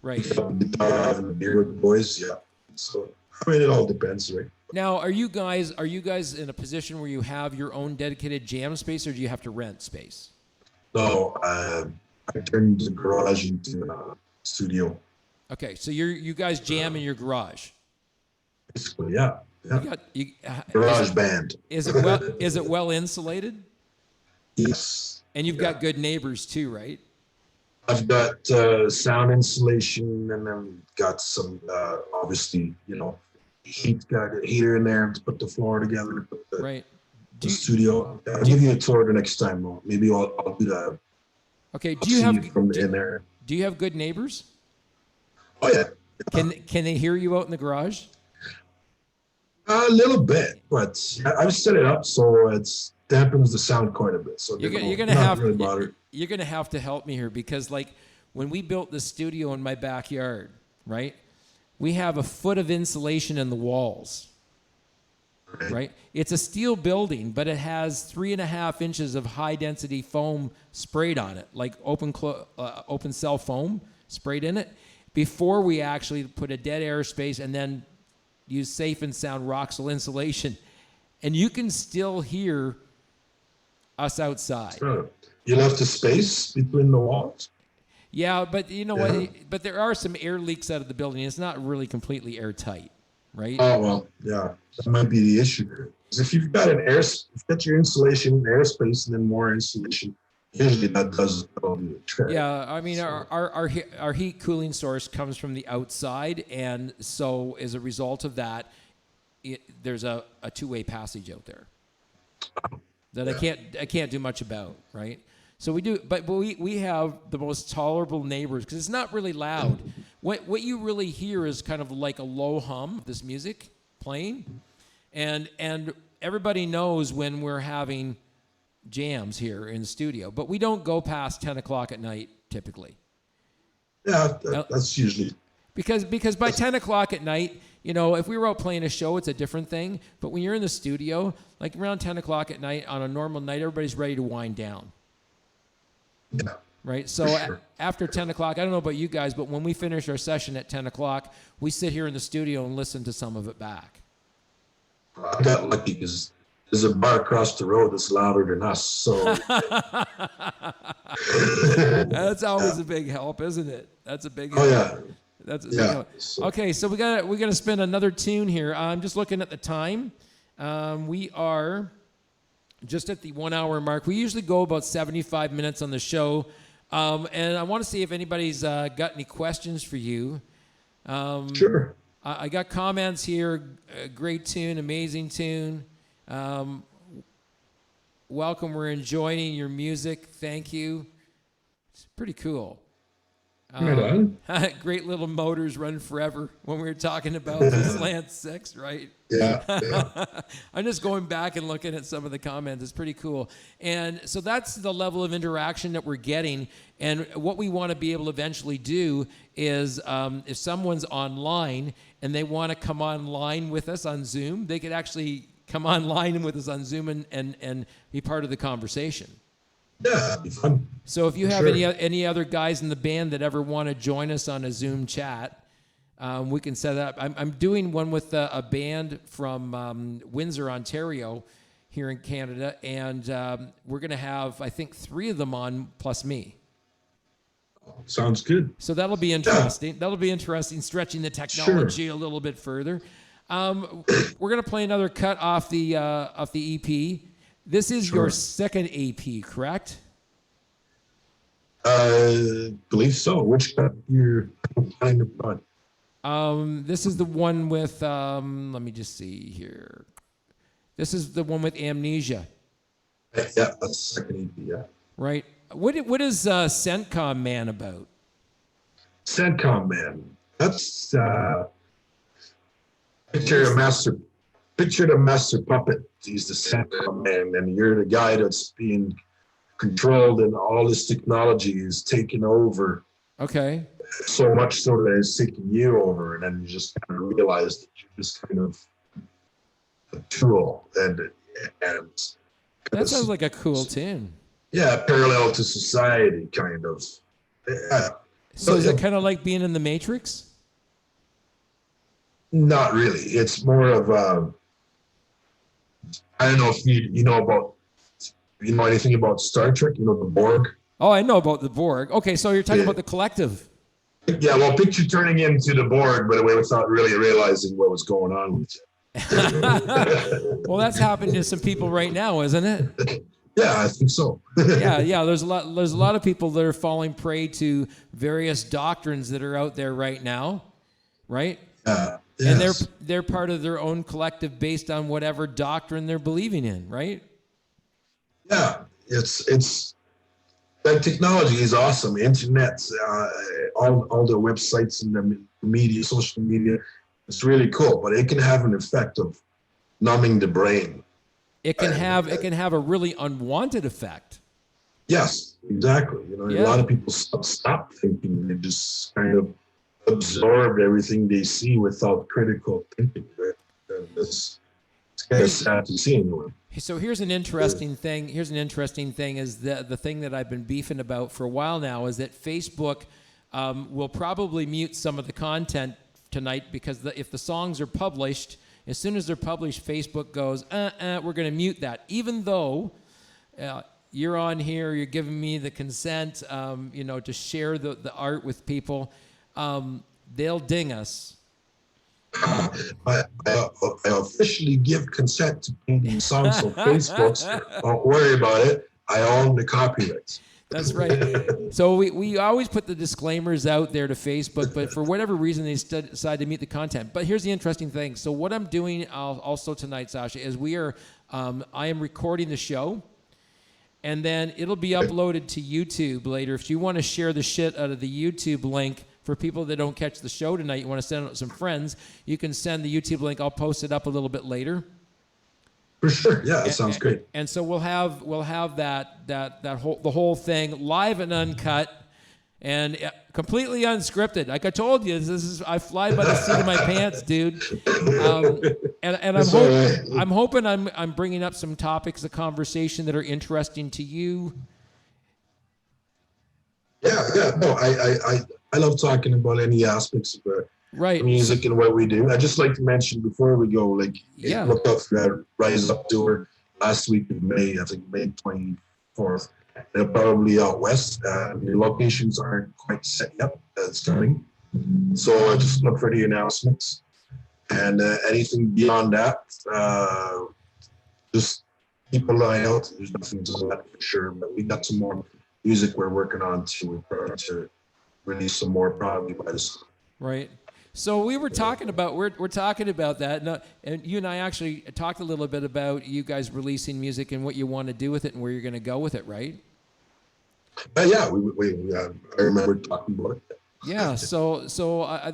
Right. Having a beer with the boys, yeah. So I mean, it all depends, right? Now, are you guys in a position where you have your own dedicated jam space, or do you have to rent space? No, I turned the garage into a studio. Okay, so you guys jam in your garage. Basically, yeah. Garage band. Is it well insulated? Yes. And you've got good neighbors too, right? I've got sound insulation, and then got some obviously, got a heater in there to put the floor together. Put the studio. I'll give you a tour the next time. Maybe I'll do that. Okay. Do you have good neighbors? Oh yeah. Can they hear you out in the garage? A little bit, but I've set it up so it's dampens the sound quite a bit. So you're gonna have to help me here, because like when we built the studio in my backyard, right? We have a foot of insulation in the walls. Right? It's a steel building, but it has 3.5 inches of high density foam sprayed on it, like open cell foam sprayed in it, before we actually put a dead air space and then use safe and sound Roxel insulation. And you can still hear us outside. Sure. You left a space between the walls? Yeah, but you know what? But there are some air leaks out of the building. It's not really completely airtight, right? Oh, well, yeah. That might be the issue. Because if you've got your insulation, airspace, and then more insulation, usually that does the trick. Yeah, I mean, our heat cooling source comes from the outside, and so as a result of that, there's a two-way passage out there that I can't do much about, right? So we do, but we have the most tolerable neighbors because it's not really loud. What you really hear is kind of like a low hum of this music playing, and everybody knows when we're having jams here in the studio, but we don't go past 10 o'clock at night typically. Yeah, that's usually because by 10 o'clock at night, if we were out playing a show, it's a different thing. But when you're in the studio, like around 10 o'clock at night on a normal night, everybody's ready to wind down. Yeah. Right. So after 10 o'clock, I don't know about you guys, but when we finish our session at 10 o'clock, we sit here in the studio and listen to some of it back. I got lucky because there's a bar across the road that's louder than us. So that's always a big help, isn't it? That's a big help. Oh yeah. That's a big help. Okay, so we're gonna spin another tune here. I'm just looking at the time. We are just at the 1 hour mark. We usually go about 75 minutes on the show. And I want to see if anybody's got any questions for you. Sure. I got comments here. Great tune, amazing tune. Welcome. We're enjoying your music. Thank you. It's pretty cool. Right on. Great little motors run forever when we were talking about the Slant 6, right? Yeah. I'm just going back and looking at some of the comments. It's pretty cool. And so that's the level of interaction that we're getting. And what we want to be able to eventually do is if someone's online and they want to come online with us on Zoom, they could actually come online with us on Zoom and be part of the conversation. Yeah, that'd be fun. So if you have any other guys in the band that ever want to join us on a Zoom chat, we can set it up. I'm doing one with a band from Windsor, Ontario, here in Canada, and we're going to have, I think, 3 of them on, plus me. Sounds good. So that'll be interesting. Yeah. That'll be interesting, stretching the technology a little bit further. We're going to play another cut off the EP. This is your second EP, correct? Believe so. Which cut you're planning to put? This is the one with, let me just see here. This is the one with Amnesia. Yeah, that's the second EP, yeah. Right. What is CENTCOM Man about? CENTCOM, man. That's picture the master puppet. He's the CENTCOM man, and you're the guy that's being controlled, and all this technology is taking over. Okay. So much so that it's taking you over, and then you just kind of realize that you're just kind of a tool, and that sounds like a cool tune. Yeah, parallel to society, kind of. Yeah. So is it kind of like being in the Matrix? Not really. It's more of I don't know if you know anything about Star Trek. You know the Borg. Oh, I know about the Borg. Okay, so you're talking about the collective. Yeah, well, picture turning into the Borg, by the way, without really realizing what was going on with you. Well, that's happening to some people right now, isn't it? Yeah, I think so. yeah. There's a lot of people that are falling prey to various doctrines that are out there right now, right? Yes. And they're part of their own collective based on whatever doctrine they're believing in, right? Yeah, it's that technology is awesome. Internet, all the websites and the media, social media, it's really cool. But it can have an effect of numbing the brain. It can have a really unwanted effect. Yes, exactly. A lot of people stop thinking. They just kind of absorb everything they see without critical thinking. Right? And it's kind of sad to see anyway. So here's an interesting thing. Is the thing that I've been beefing about for a while now is that Facebook will probably mute some of the content tonight because if the songs are published, as soon as they're published, Facebook goes, we're going to mute that. Even though you're on here, you're giving me the consent, to share the art with people, they'll ding us. I officially give consent to painting songs on Facebook. Don't worry about it. I own the copyrights. That's right. So we always put the disclaimers out there to Facebook, but for whatever reason, they decide to mute the content. But here's the interesting thing. So what I'm doing also tonight, Sacha, is I am recording the show, and then it'll be uploaded to YouTube later. If you want to share the shit out of the YouTube link, for people that don't catch the show tonight, you want to send out some friends, you can send the YouTube link. I'll post it up a little bit later. For sure. Yeah, that sounds great. And so we'll have the whole thing live and uncut and completely unscripted. Like I told you, I fly by the seat of my pants, dude. And I'm hoping I'm bringing up some topics of conversation that are interesting to you. Yeah. No, I love talking about any aspects of music and what we do. I just like to mention before we go, look out for that Rise Up tour last week of May, I think May 24th. They're probably out west. The locations aren't quite set yet. It's coming. So just look for the announcements. And anything beyond that, just keep an eye out. There's nothing to that for sure, but we got some more music we're working on to release some more probably by the summer. Right. So we were talking about we're talking about that, and you and I actually talked a little bit about you guys releasing music and what you want to do with it and where you're going to go with it, right? Yeah, I remember talking about it. Yeah, so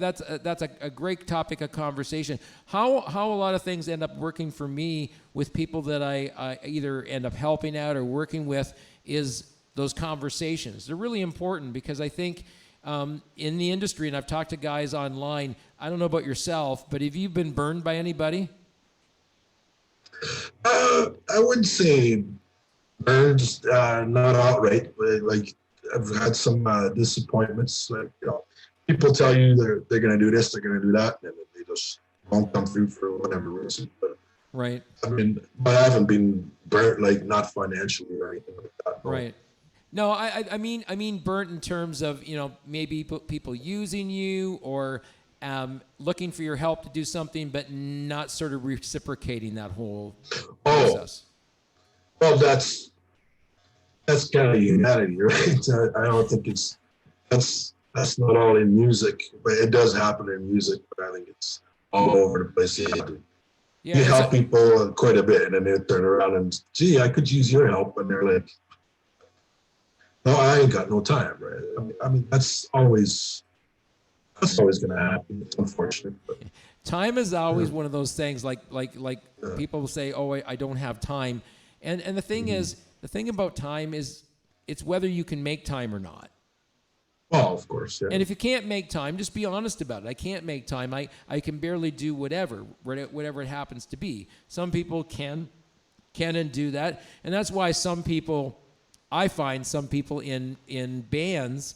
that's a great topic of conversation. How a lot of things end up working for me with people that I either end up helping out or working with is those conversations. They're really important because I think in the industry, and I've talked to guys online, I don't know about yourself, but have you been burned by anybody? I wouldn't say burned, not outright, but like I've had some disappointments. Like, people tell you they're going to do this, they're going to do that, and they just won't come through for whatever reason. But right. But I haven't been burnt, like not financially or anything like that. No. Right. No, I mean burnt in terms of, maybe people using you or looking for your help to do something, but not sort of reciprocating that whole process. Well, that's kind of humanity, right? I don't think that's not all in music, but it does happen in music. But I think it's all over the place. You help people quite a bit, and then they turn around and, gee, I could use your help, and they're like, no, I ain't got no time, right? I mean, that's always That's always going to happen. It's unfortunate. But, Time is always one of those things. Like people will say, "Oh, I don't have time," and the thing is, the thing about time is, it's whether you can make time or not. well, of course, yeah. And if you can't make time, just be honest about it. I can't make time. I can barely do whatever it happens to be. Some people can and do that, and that's why I find some people in bands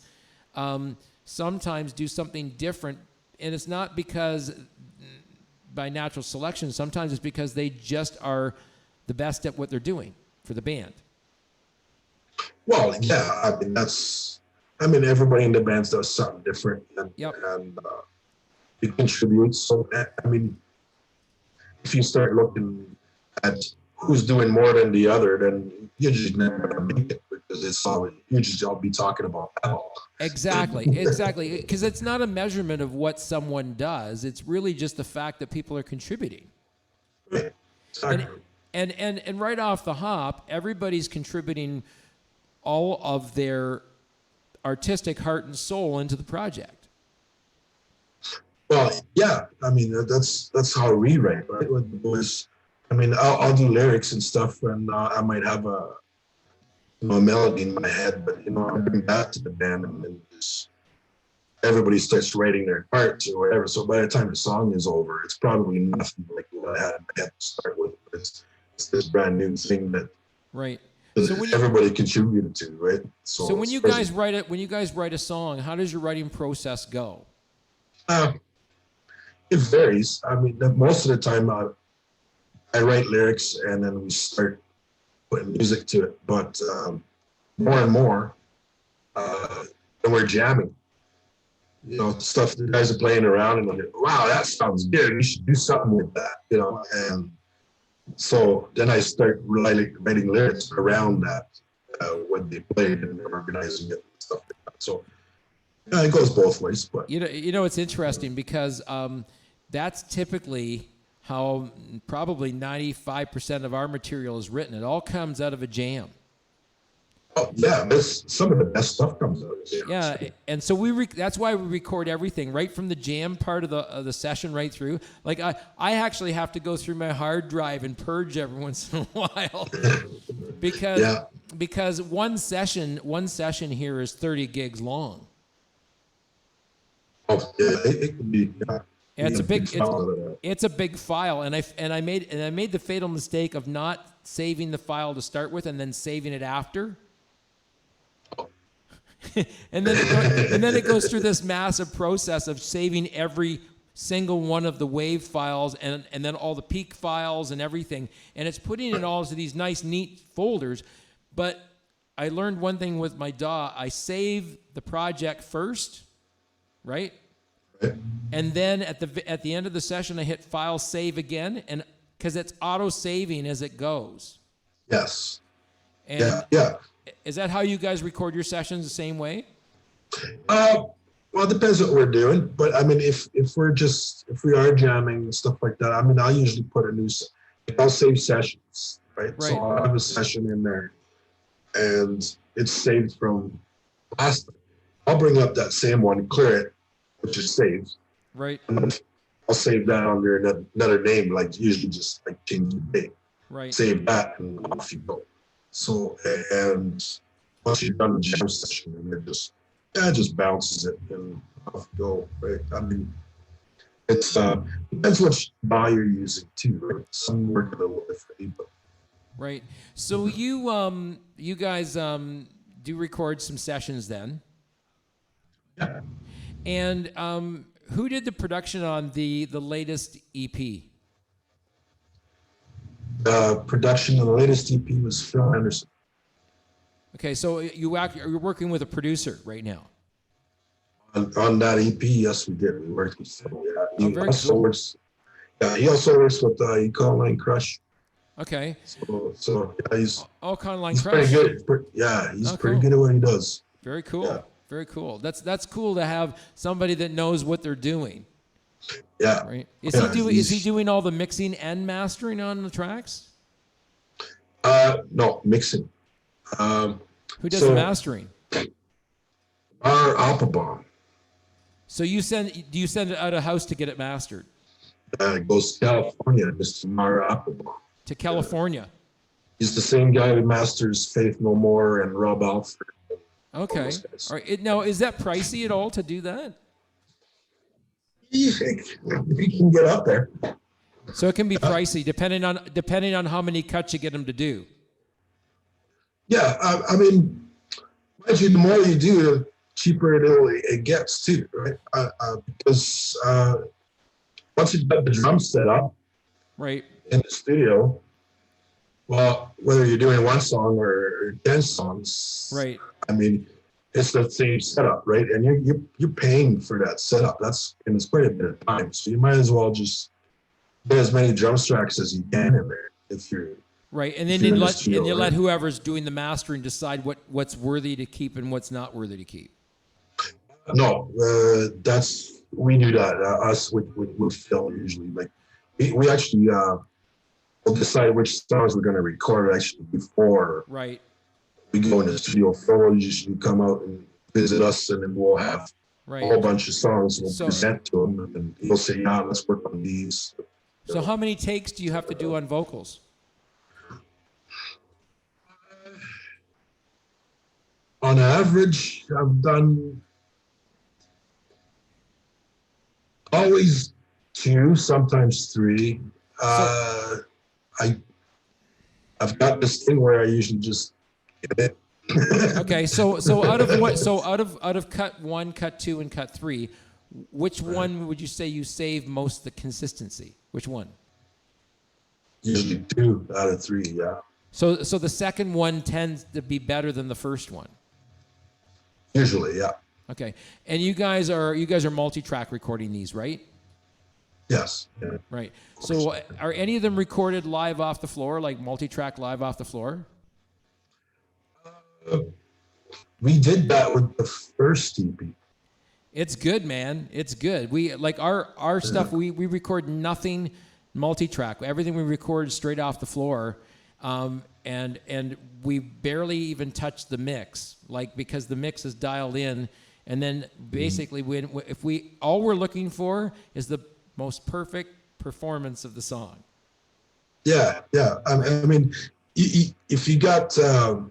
sometimes do something different, and it's not because by natural selection. Sometimes it's because they just are the best at what they're doing for the band. Well, yeah, I mean, everybody in the band does something different, and it contributes. So, I mean, if you start looking at who's doing more than the other, then you're just never going to make it, because you just all be talking about that. Exactly. Because it's not a measurement of what someone does. It's really just the fact that people are contributing. Exactly. And right off the hop, everybody's contributing all of their artistic heart and soul into the project. Well, yeah, I mean, that's how we write, right? With the boys, I mean, I'll do lyrics and stuff, and I might have a melody in my head, but I bring that to the band, and then just everybody starts writing their parts or whatever. So by the time the song is over, it's probably nothing like what I had in my head to start with. It's this brand new thing that right. Everybody contributed to, right? So when you guys write a song, how does your writing process go? It varies. I mean, most of the time I write lyrics and then we start putting music to it. But more and more, when we're jamming, stuff the guys are playing around and like, wow, that sounds good. We should do something with that, and so then I start writing lyrics around that when they played and organizing it and stuff like that. So it goes both ways. But it's interesting because that's typically how probably 95% of our material is written. It all comes out of a jam. Oh yeah, some of the best stuff comes out of it. Yeah, and so that's why we record everything right from the jam part of the session right through. Like I actually have to go through my hard drive and purge every once in a while because one session here is 30 gigs long. Oh yeah, it can be. Yeah. It's a big file, and I made the fatal mistake of not saving the file to start with and then saving it after. and then it goes through this massive process of saving every single one of the wave files and then all the peak files and everything, and it's putting it all into these nice neat folders. But I learned one thing with my DAW: I save the project first, right? And then at the end of the session, I hit File Save again, and because it's auto saving as it goes. Yes. And yeah. Is that how you guys record your sessions, the same way? Well, it depends what we're doing. But I mean, if we are jamming and stuff like that, I mean, I'll usually put I'll save sessions, right? So I'll have a session in there, and it's saved from last time. I'll bring up that same one, clear it, which is saved. Right. And I'll save that under another name, like usually just like change the date. Right. Save that and off you go. So, and once you've done the jam session, and it just bounces it and off you go. Right. I mean, it's depends which DAW you're using too. Right? Some work a little differently, but. Right. So you guys do record some sessions then. Yeah. And who did the production on the latest EP? The production of the latest EP was Phil Henderson. Okay, so you're working with a producer right now. On that EP, yes, we did. We worked with Phil. Yeah. He also cool. works with Econoline Crush. Okay. So yeah, he's Econoline Crush. Pretty good. He's pretty good at what he does. Very cool. Yeah. Very cool. That's cool to have somebody that knows what they're doing. Yeah. Right. Is he doing all the mixing and mastering on the tracks? No, mixing. Who does the mastering? Our Applebaum. So do you send it out of house to get it mastered? It goes to California, Mr. Mara Applebaum. To California. He's the same guy who masters Faith No More and Rob Alford. Okay. All right. Now, is that pricey at all to do that? He can get up there. So it can be pricey depending on how many cuts you get him to do. Yeah, I mean, mind you, the more you do, the cheaper it gets too, right? Because once you've got the drum set up, right, in the studio, well, whether you're doing one song or 10 songs, right? I mean, it's the same setup, right? And you're paying for that setup. And it's quite a bit of time, so you might as well just get as many drum tracks as you can in there if you're. Right, and then you let whoever's doing the mastering decide what's worthy to keep and what's not worthy to keep. No, we do that. Us with Phil usually. Like we actually we'll decide which songs we're going to record actually before right we go in the studio. Phil will usually come out and visit us, and then we'll have a whole bunch of songs we'll present to him, and he'll say, "Yeah, let's work on these." So how many takes do you have to do on vocals? On average, I've done always 2, sometimes 3. I've got this thing where I usually just get it. Okay, so out of cut 1, cut 2, and cut 3, which one would you say you save most the consistency? Which one? Usually 2 out of 3, yeah. So the second one tends to be better than the first one. Usually, yeah. Okay, and you guys are multi-track recording these, right? Yes. Yeah. Right. So are any of them recorded live off the floor, like multi-track live off the floor? We did that with the first EP. It's good, man. It's good. We like our stuff. We record nothing multi-track. Everything we record is straight off the floor. And we barely even touch the mix, like because the mix is dialed in, and then basically if all we're looking for is the most perfect performance of the song. Yeah. I mean, if you got a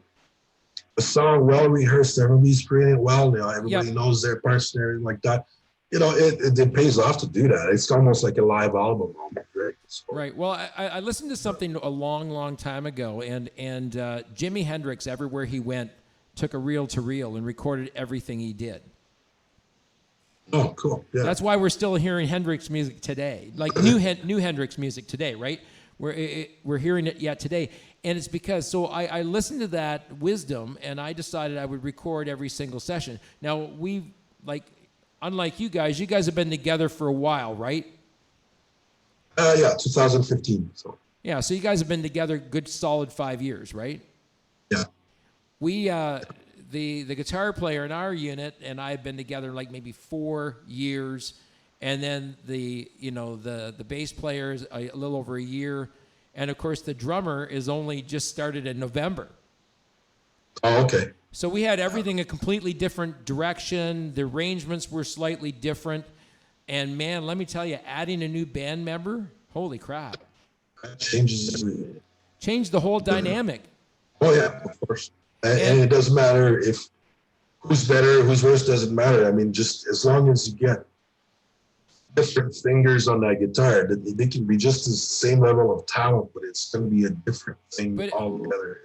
song well rehearsed, everybody's playing it well. You know, everybody knows their parts and everything like that. You know, it pays off to do that. It's almost like a live album, right? So. Right. Well, I listened to something a long time ago, and Jimi Hendrix, everywhere he went, took a reel-to-reel and recorded everything he did. Oh, cool. Yeah. That's why we're still hearing Hendrix music today, like new Hendrix music today, right? We're hearing it yet today, and it's because I listened to that wisdom, and I decided I would record every single session. Now unlike you guys have been together for a while, right? Yeah, 2015. So. Yeah, so you guys have been together a good solid 5 years, right? Yeah. We the guitar player in our unit and I have been together like maybe 4 years, and then the bass player is a little over a year, and of course the drummer is only just started in November. Oh, okay. So we had everything a completely different direction. The arrangements were slightly different. And man, let me tell you, adding a new band member, holy crap. That changes everything. Changed the whole dynamic. Oh, yeah, of course. And it doesn't matter if who's better, who's worse, doesn't matter. I mean, just as long as you get different fingers on that guitar, they can be just the same level of talent, but it's going to be a different thing altogether.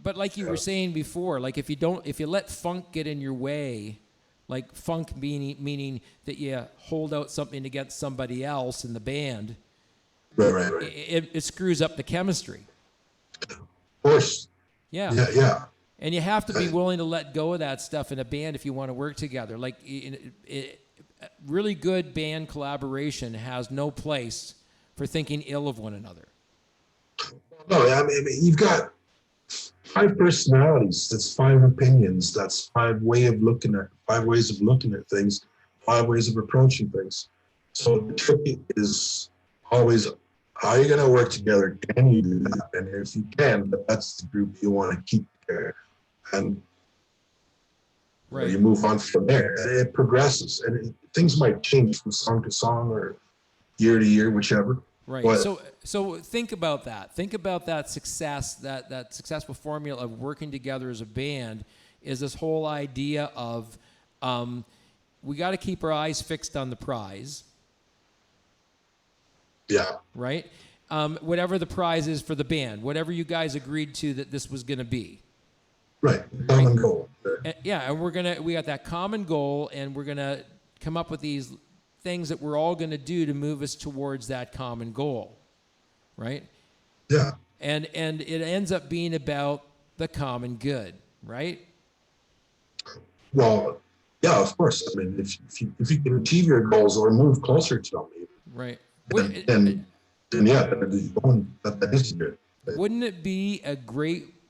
But like you were saying before, like if you let funk get in your way, like funk meaning that you hold out something against somebody else in the band, right. It screws up the chemistry. Of course. Yeah. And you have to be willing to let go of that stuff in a band if you want to work together. Like really good band collaboration has no place for thinking ill of one another. No, I mean you've got 5 personalities. That's 5 opinions. That's 5 ways of looking at things, 5 ways of approaching things. So the trick is always how are you going to work together? Can you do that? And if you can, that's the group you want to keep there. And Right. You move on from there. It progresses, and things might change from song to song or year to year, whichever. Right. But, So think about that. Think about that success, that successful formula of working together as a band is this whole idea of we got to keep our eyes fixed on the prize. yeah. Right? Whatever the prize is for the band, whatever you guys agreed to that this was going to be. Right. Common goal. And, and we got that common goal, and we're gonna come up with these things that we're all gonna do to move us towards that common goal, right? Yeah. And it ends up being about the common good, right? Well, yeah, of course. I mean, if you can achieve your goals or move closer to them, Right. then yeah, that is good. Wouldn't it be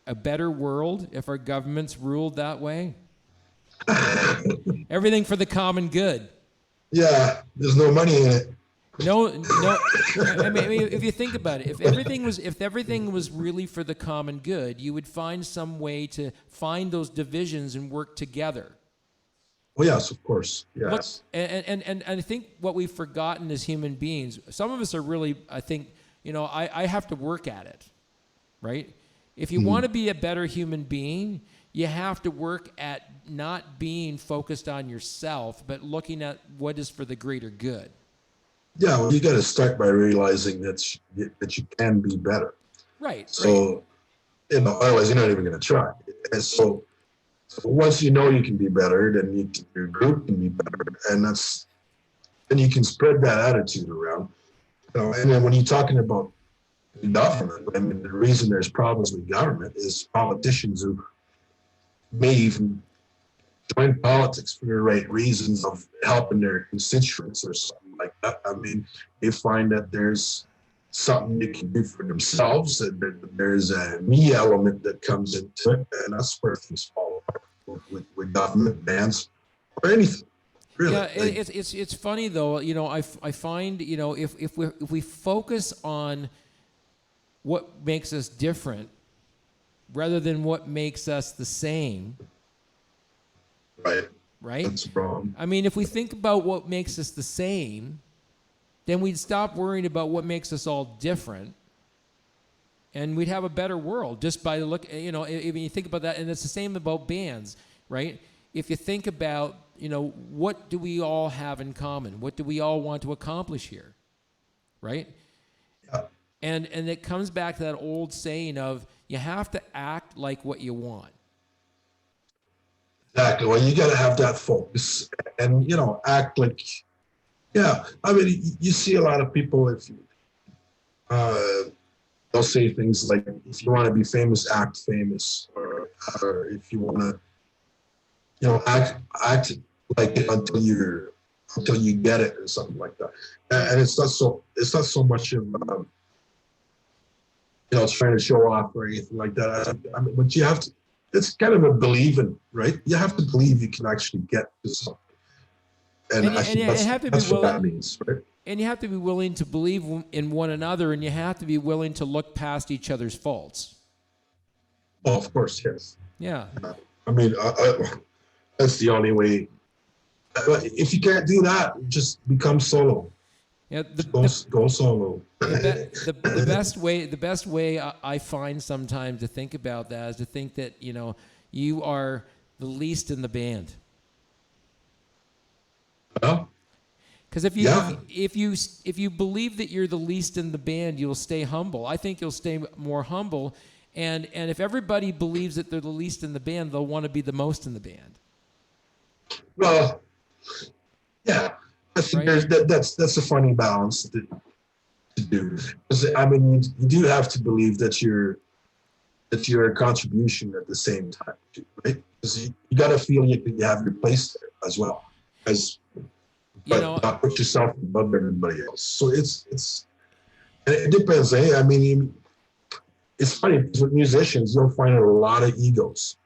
a better world if our governments ruled that way? Everything for the common good. Yeah, there's no money in it. No. I mean, if you think about it, if everything was really for the common good, you would find some way to find those divisions and work together. Well, yes, of course. Yes. And I think what we've forgotten as human beings, some of us are really, I think, I have to work at it, right? If you want to be a better human being, you have to work at not being focused on yourself, but looking at what is for the greater good. Yeah, well, you got to start by realizing that you can be better. Right. So, otherwise you're not even going to try. And so once you know you can be better, then your group can be better, and then you can spread that attitude around. And then when you're talking about government, I mean, the reason there's problems with government is politicians who may even join politics for the right reasons of helping their constituents or something like that. I mean, they find that there's something they can do for themselves, and there's a me element that comes into it, and that's where things fall apart with government, bands, or anything. Really. Yeah, it's funny though. I find if we focus on what makes us different rather than what makes us the same. Right? That's wrong. I mean, if we think about what makes us the same, then we'd stop worrying about what makes us all different, and we'd have a better world just by look. If you think about that, and it's the same about bands, right? If you think about, what do we all have in common? What do we all want to accomplish here, right? Yeah. And it comes back to that old saying of you have to act like what you want. Exactly. Well, you got to have that focus and, act like, yeah. I mean, you see a lot of people, if they'll say things like, if you want to be famous, act famous, or if you want to, act like it until you get it or something like that. And it's not so much of, trying to show off or anything like that. I mean, but you have to. It's kind of a believing, right? You have to believe you can actually get to something. And that's what that means, right? And you have to be willing to believe in one another, and you have to be willing to look past each other's faults. Oh, of course, yes. Yeah. I mean, that's the only way. If you can't do that, just become solo. Yeah, go solo. The best way I find sometimes to think about that is to think that you are the least in the band. Well, because if you believe that you're the least in the band, you'll stay humble. I think you'll stay more humble, and if everybody believes that they're the least in the band, they'll want to be the most in the band. Well, yeah. I think that's a funny balance to do. I mean, you do have to believe that you're a contribution at the same time, too, right? Because you got to feel you have your place there as well, but not put yourself above everybody else. So it depends. I mean, it's funny because with musicians, you'll find a lot of egos.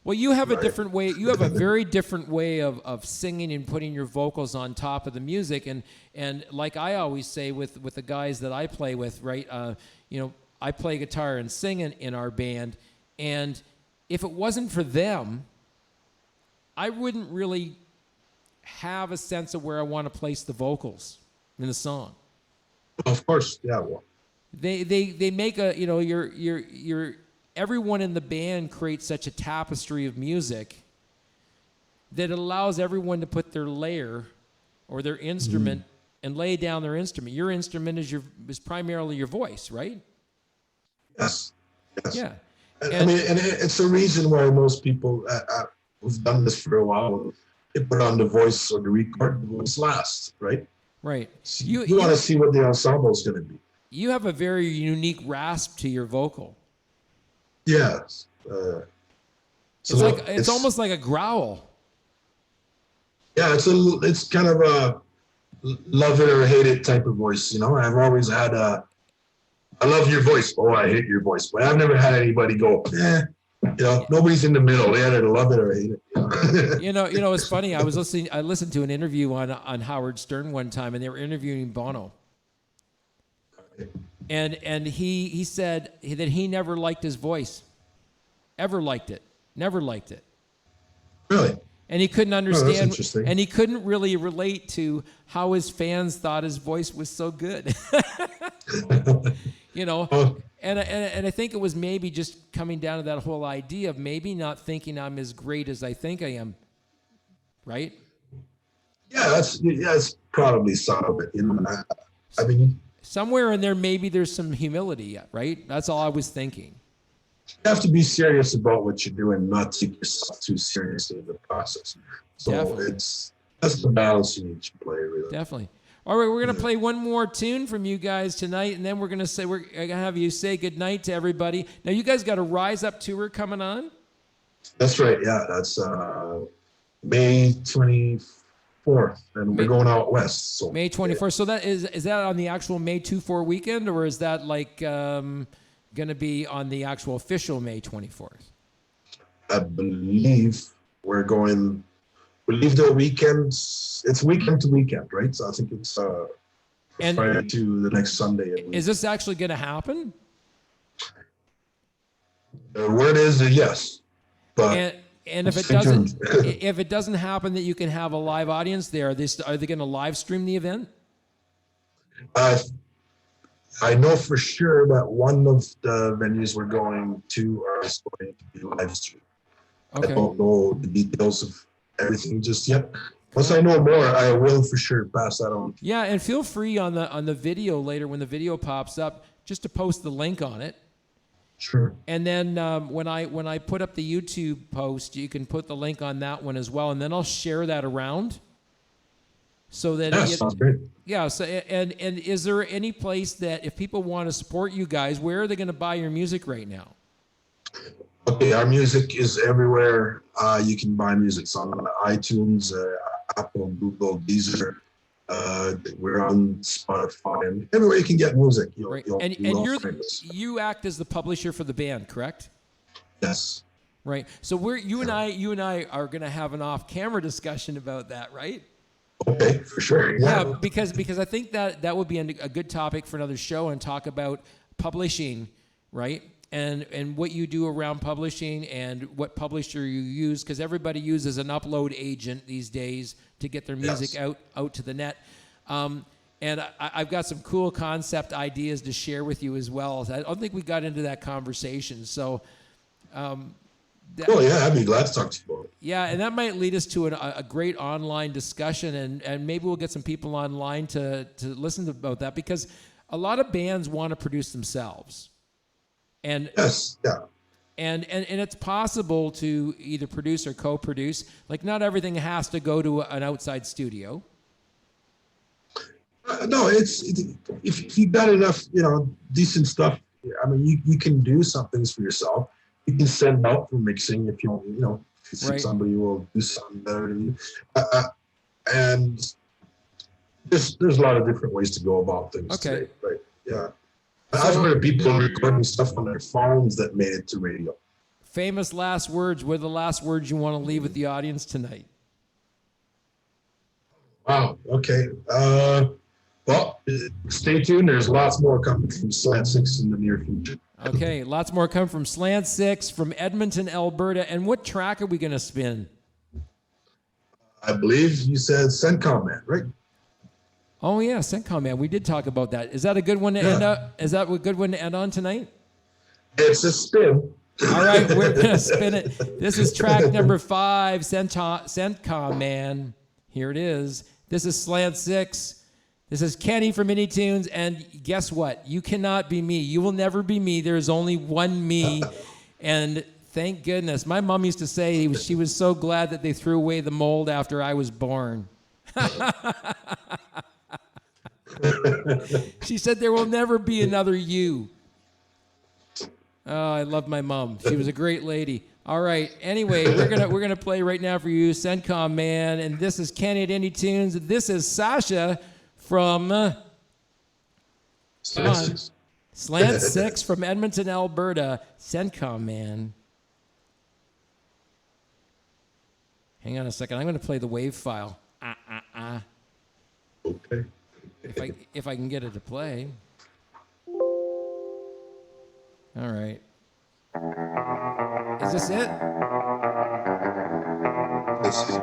Well, you have a different way. You have a very different way of singing and putting your vocals on top of the music. And like I always say with the guys that I play with, right? I play guitar and sing in our band. And if it wasn't for them, I wouldn't really have a sense of where I want to place the vocals in the song. Of course, yeah. Well, They make a, you know, you're everyone in the band creates such a tapestry of music that it allows everyone to put their layer or their instrument and lay down their instrument. Your instrument is primarily your voice, right? Yes. Yeah. And it's the reason why most people who've done this for a while, they put on the voice or the record the voice last, right? Right. So you want to see what the ensemble is going to be. You have a very unique rasp to your vocal. Yes. It's almost like a growl. Yeah, it's kind of a love it or hate it type of voice, you know. I've always had I love your voice. Oh, I hate your voice. But I've never had anybody go, you know, nobody's in the middle. They either love it or hate it. You know, it's funny. I listened to an interview on Howard Stern one time, and they were interviewing Bono. And he said that he never liked his voice. Ever liked it. Never liked it. Really? And he couldn't understand, and he couldn't really relate to how his fans thought his voice was so good. You know, and I think it was maybe just coming down to that whole idea of maybe not thinking I'm as great as I think I am, right? Yeah, that's probably some of it. You know, I mean, somewhere in there, maybe there's some humility, right? That's all I was thinking. You have to be serious about what you're doing, not take yourself too seriously in the process. So Definitely. That's the balance you need to play, really. Definitely. All right, we're gonna play one more tune from you guys tonight, and then we're gonna have you say goodnight to everybody. Now, you guys got a Rise Up tour coming on. That's right. Yeah, that's May 24th, and we're going out west. So May 24th. So that is that on the actual May 24 weekend, or is that like going to be on the actual official May 24th? I believe we leave the weekend. It's weekend to weekend, right? So I think it's Friday to the next Sunday. Is this actually going to happen? The word is yes, but and if it doesn't happen, that you can have a live audience there. Are they going to live stream the event? I know for sure that one of the venues we're going to is going to be live streamed. Okay. I don't know the details of everything just yet. Once I know more, I will for sure pass that on. Yeah, and feel free on the video later when the video pops up, just to post the link on it. Sure. And then when I put up the YouTube post, you can put the link on that one as well, and then I'll share that around. So that sounds great. Yeah. So and is there any place that if people want to support you guys, where are they going to buy your music right now? Okay, our music is everywhere. You can buy music. It's on iTunes, Apple, Google, Deezer. We're on Spotify, and everywhere you can get music. You act as the publisher for the band, correct? Yes. Right. So you and I are going to have an off-camera discussion about that, right? Okay, for sure. Yeah, because I think that would be a good topic for another show, and talk about publishing, right? And what you do around publishing and what publisher you use, because everybody uses an upload agent these days to get their music out to the net. And I've got some cool concept ideas to share with you as well. I don't think we got into that conversation. So, I'd be glad to talk to you about it. Yeah, and that might lead us to a great online discussion, and maybe we'll get some people online to listen about that, because a lot of bands want to produce themselves. And yes, yeah. And it's possible to either produce or co-produce. Like, not everything has to go to an outside studio. No, if you got enough, decent stuff. I mean, you can do some things for yourself. You can send out for mixing if you want. If you see somebody who will do something better than you. And there's a lot of different ways to go about things today, right? Yeah. I've heard of people recording stuff on their phones that made it to radio. Famous last words. What are the last words you want to leave with the audience tonight? Wow. Okay. Well, stay tuned. There's lots more coming from Slant 6 in the near future. Okay. Lots more coming from Slant 6 from Edmonton, Alberta. And what track are we going to spin? I believe you said CENTCOM Man, right? Oh yeah, CENTCOM Man. We did talk about that. Is that a good one to end up? Is that a good one to end on tonight? It's a spin. All right, we're gonna spin it. This is track number 5, CENTCOM Man. Here it is. This is Slant 6. This is Kenny from Mini Tunes, and guess what? You cannot be me. You will never be me. There is only one me, and thank goodness. My mom used to say she was so glad that they threw away the mold after I was born. She said there will never be another you. Oh, I love my mom. She was a great lady. All right. Anyway, we're gonna play right now for you, CENTCOM Man, and this is Kenny at Indie Tunes. This is Sacha from Slant 6 from Edmonton, Alberta. CENTCOM Man. Hang on a second. I'm going to play the wave file. Okay. If I can get it to play. All right. Is this it? Let's see.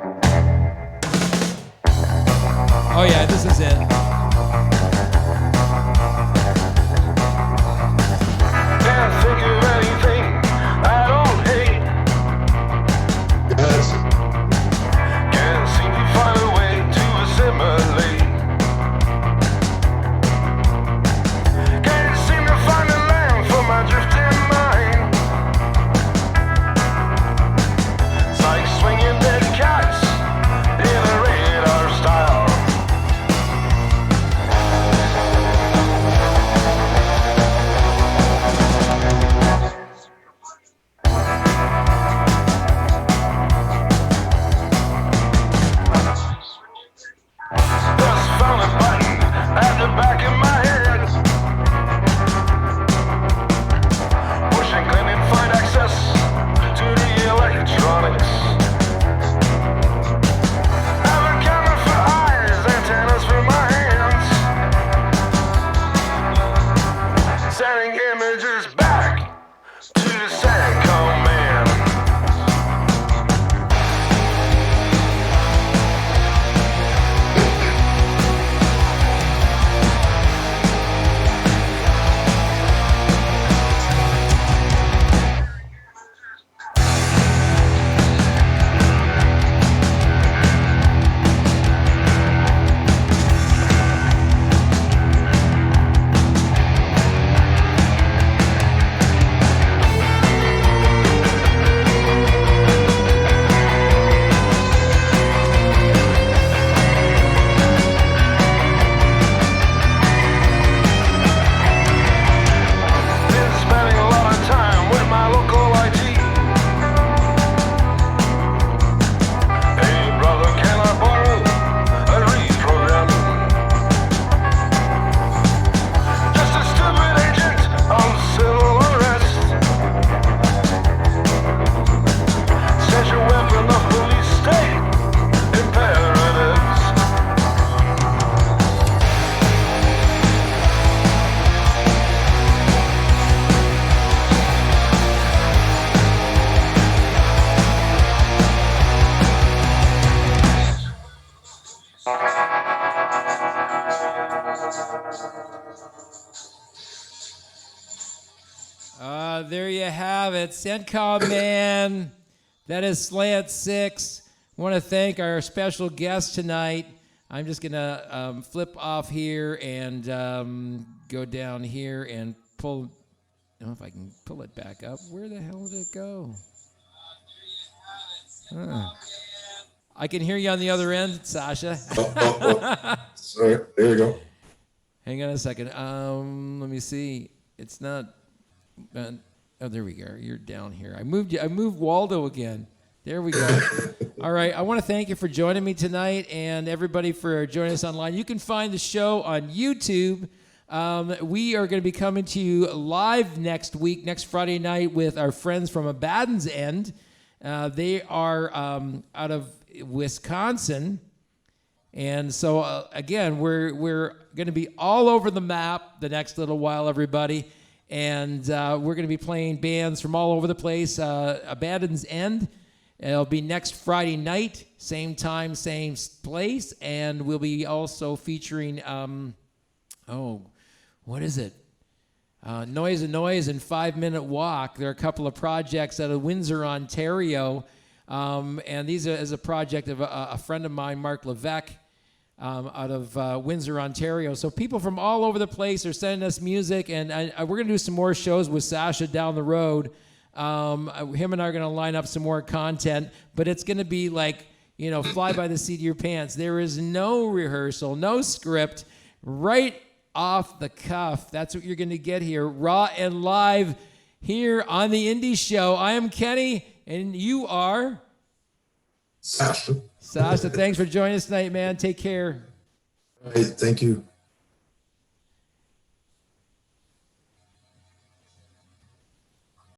Oh yeah, this is it. Can't think of anything I don't hate. Yes. Can't seem to find a way to assimilate. Can't seem to find a land for my drifting mind. It's like swinging dead cats in a radar style. Just found a button at the back of my head. Pushing, couldn't find access to the electronics. Have a camera for eyes, antennas for my hands. Sending images back to the CENTCOM Man. Been spending a lot of time with my local IT. Hey brother, can I borrow a reprogramming? Just a stupid agent on civil unrest. Set your weapon of police state imperatives. There you have it. CENTCOM Man. That is Slant 6. I want to thank our special guest tonight. I'm just going to flip off here and go down here and pull. I don't know if I can pull it back up. Where the hell did it go? Huh. I can hear you on the other end, Sacha. Sorry. There you go. Hang on a second. Let me see. It's not. Oh, there we go. You're down here. I moved Waldo again. There we go. All right. I want to thank you for joining me tonight, and everybody for joining us online. You can find the show on YouTube. We are going to be coming to you live next week, next Friday night, with our friends from Abaddon's End. They are out of Wisconsin. And so, again, we're going to be all over the map the next little while, everybody. And we're going to be playing bands from all over the place. Abaddon's End It'll be next Friday night, same time, same place, and we'll be also featuring, what is it? Noise and Noise and 5 Minute Walk. There are a couple of projects out of Windsor, Ontario, and these are as a project of a friend of mine, Mark Levesque, out of Windsor, Ontario. So people from all over the place are sending us music, and we're going to do some more shows with Sacha down the road. Him and I are going to line up some more content, but it's going to be like, fly by the seat of your pants. There is no rehearsal, no script, right off the cuff. That's what you're going to get here, raw and live here on the Indie Show. I am Kenny, and you are? Sacha. Sacha, thanks for joining us tonight, man. Take care. All right, thank you.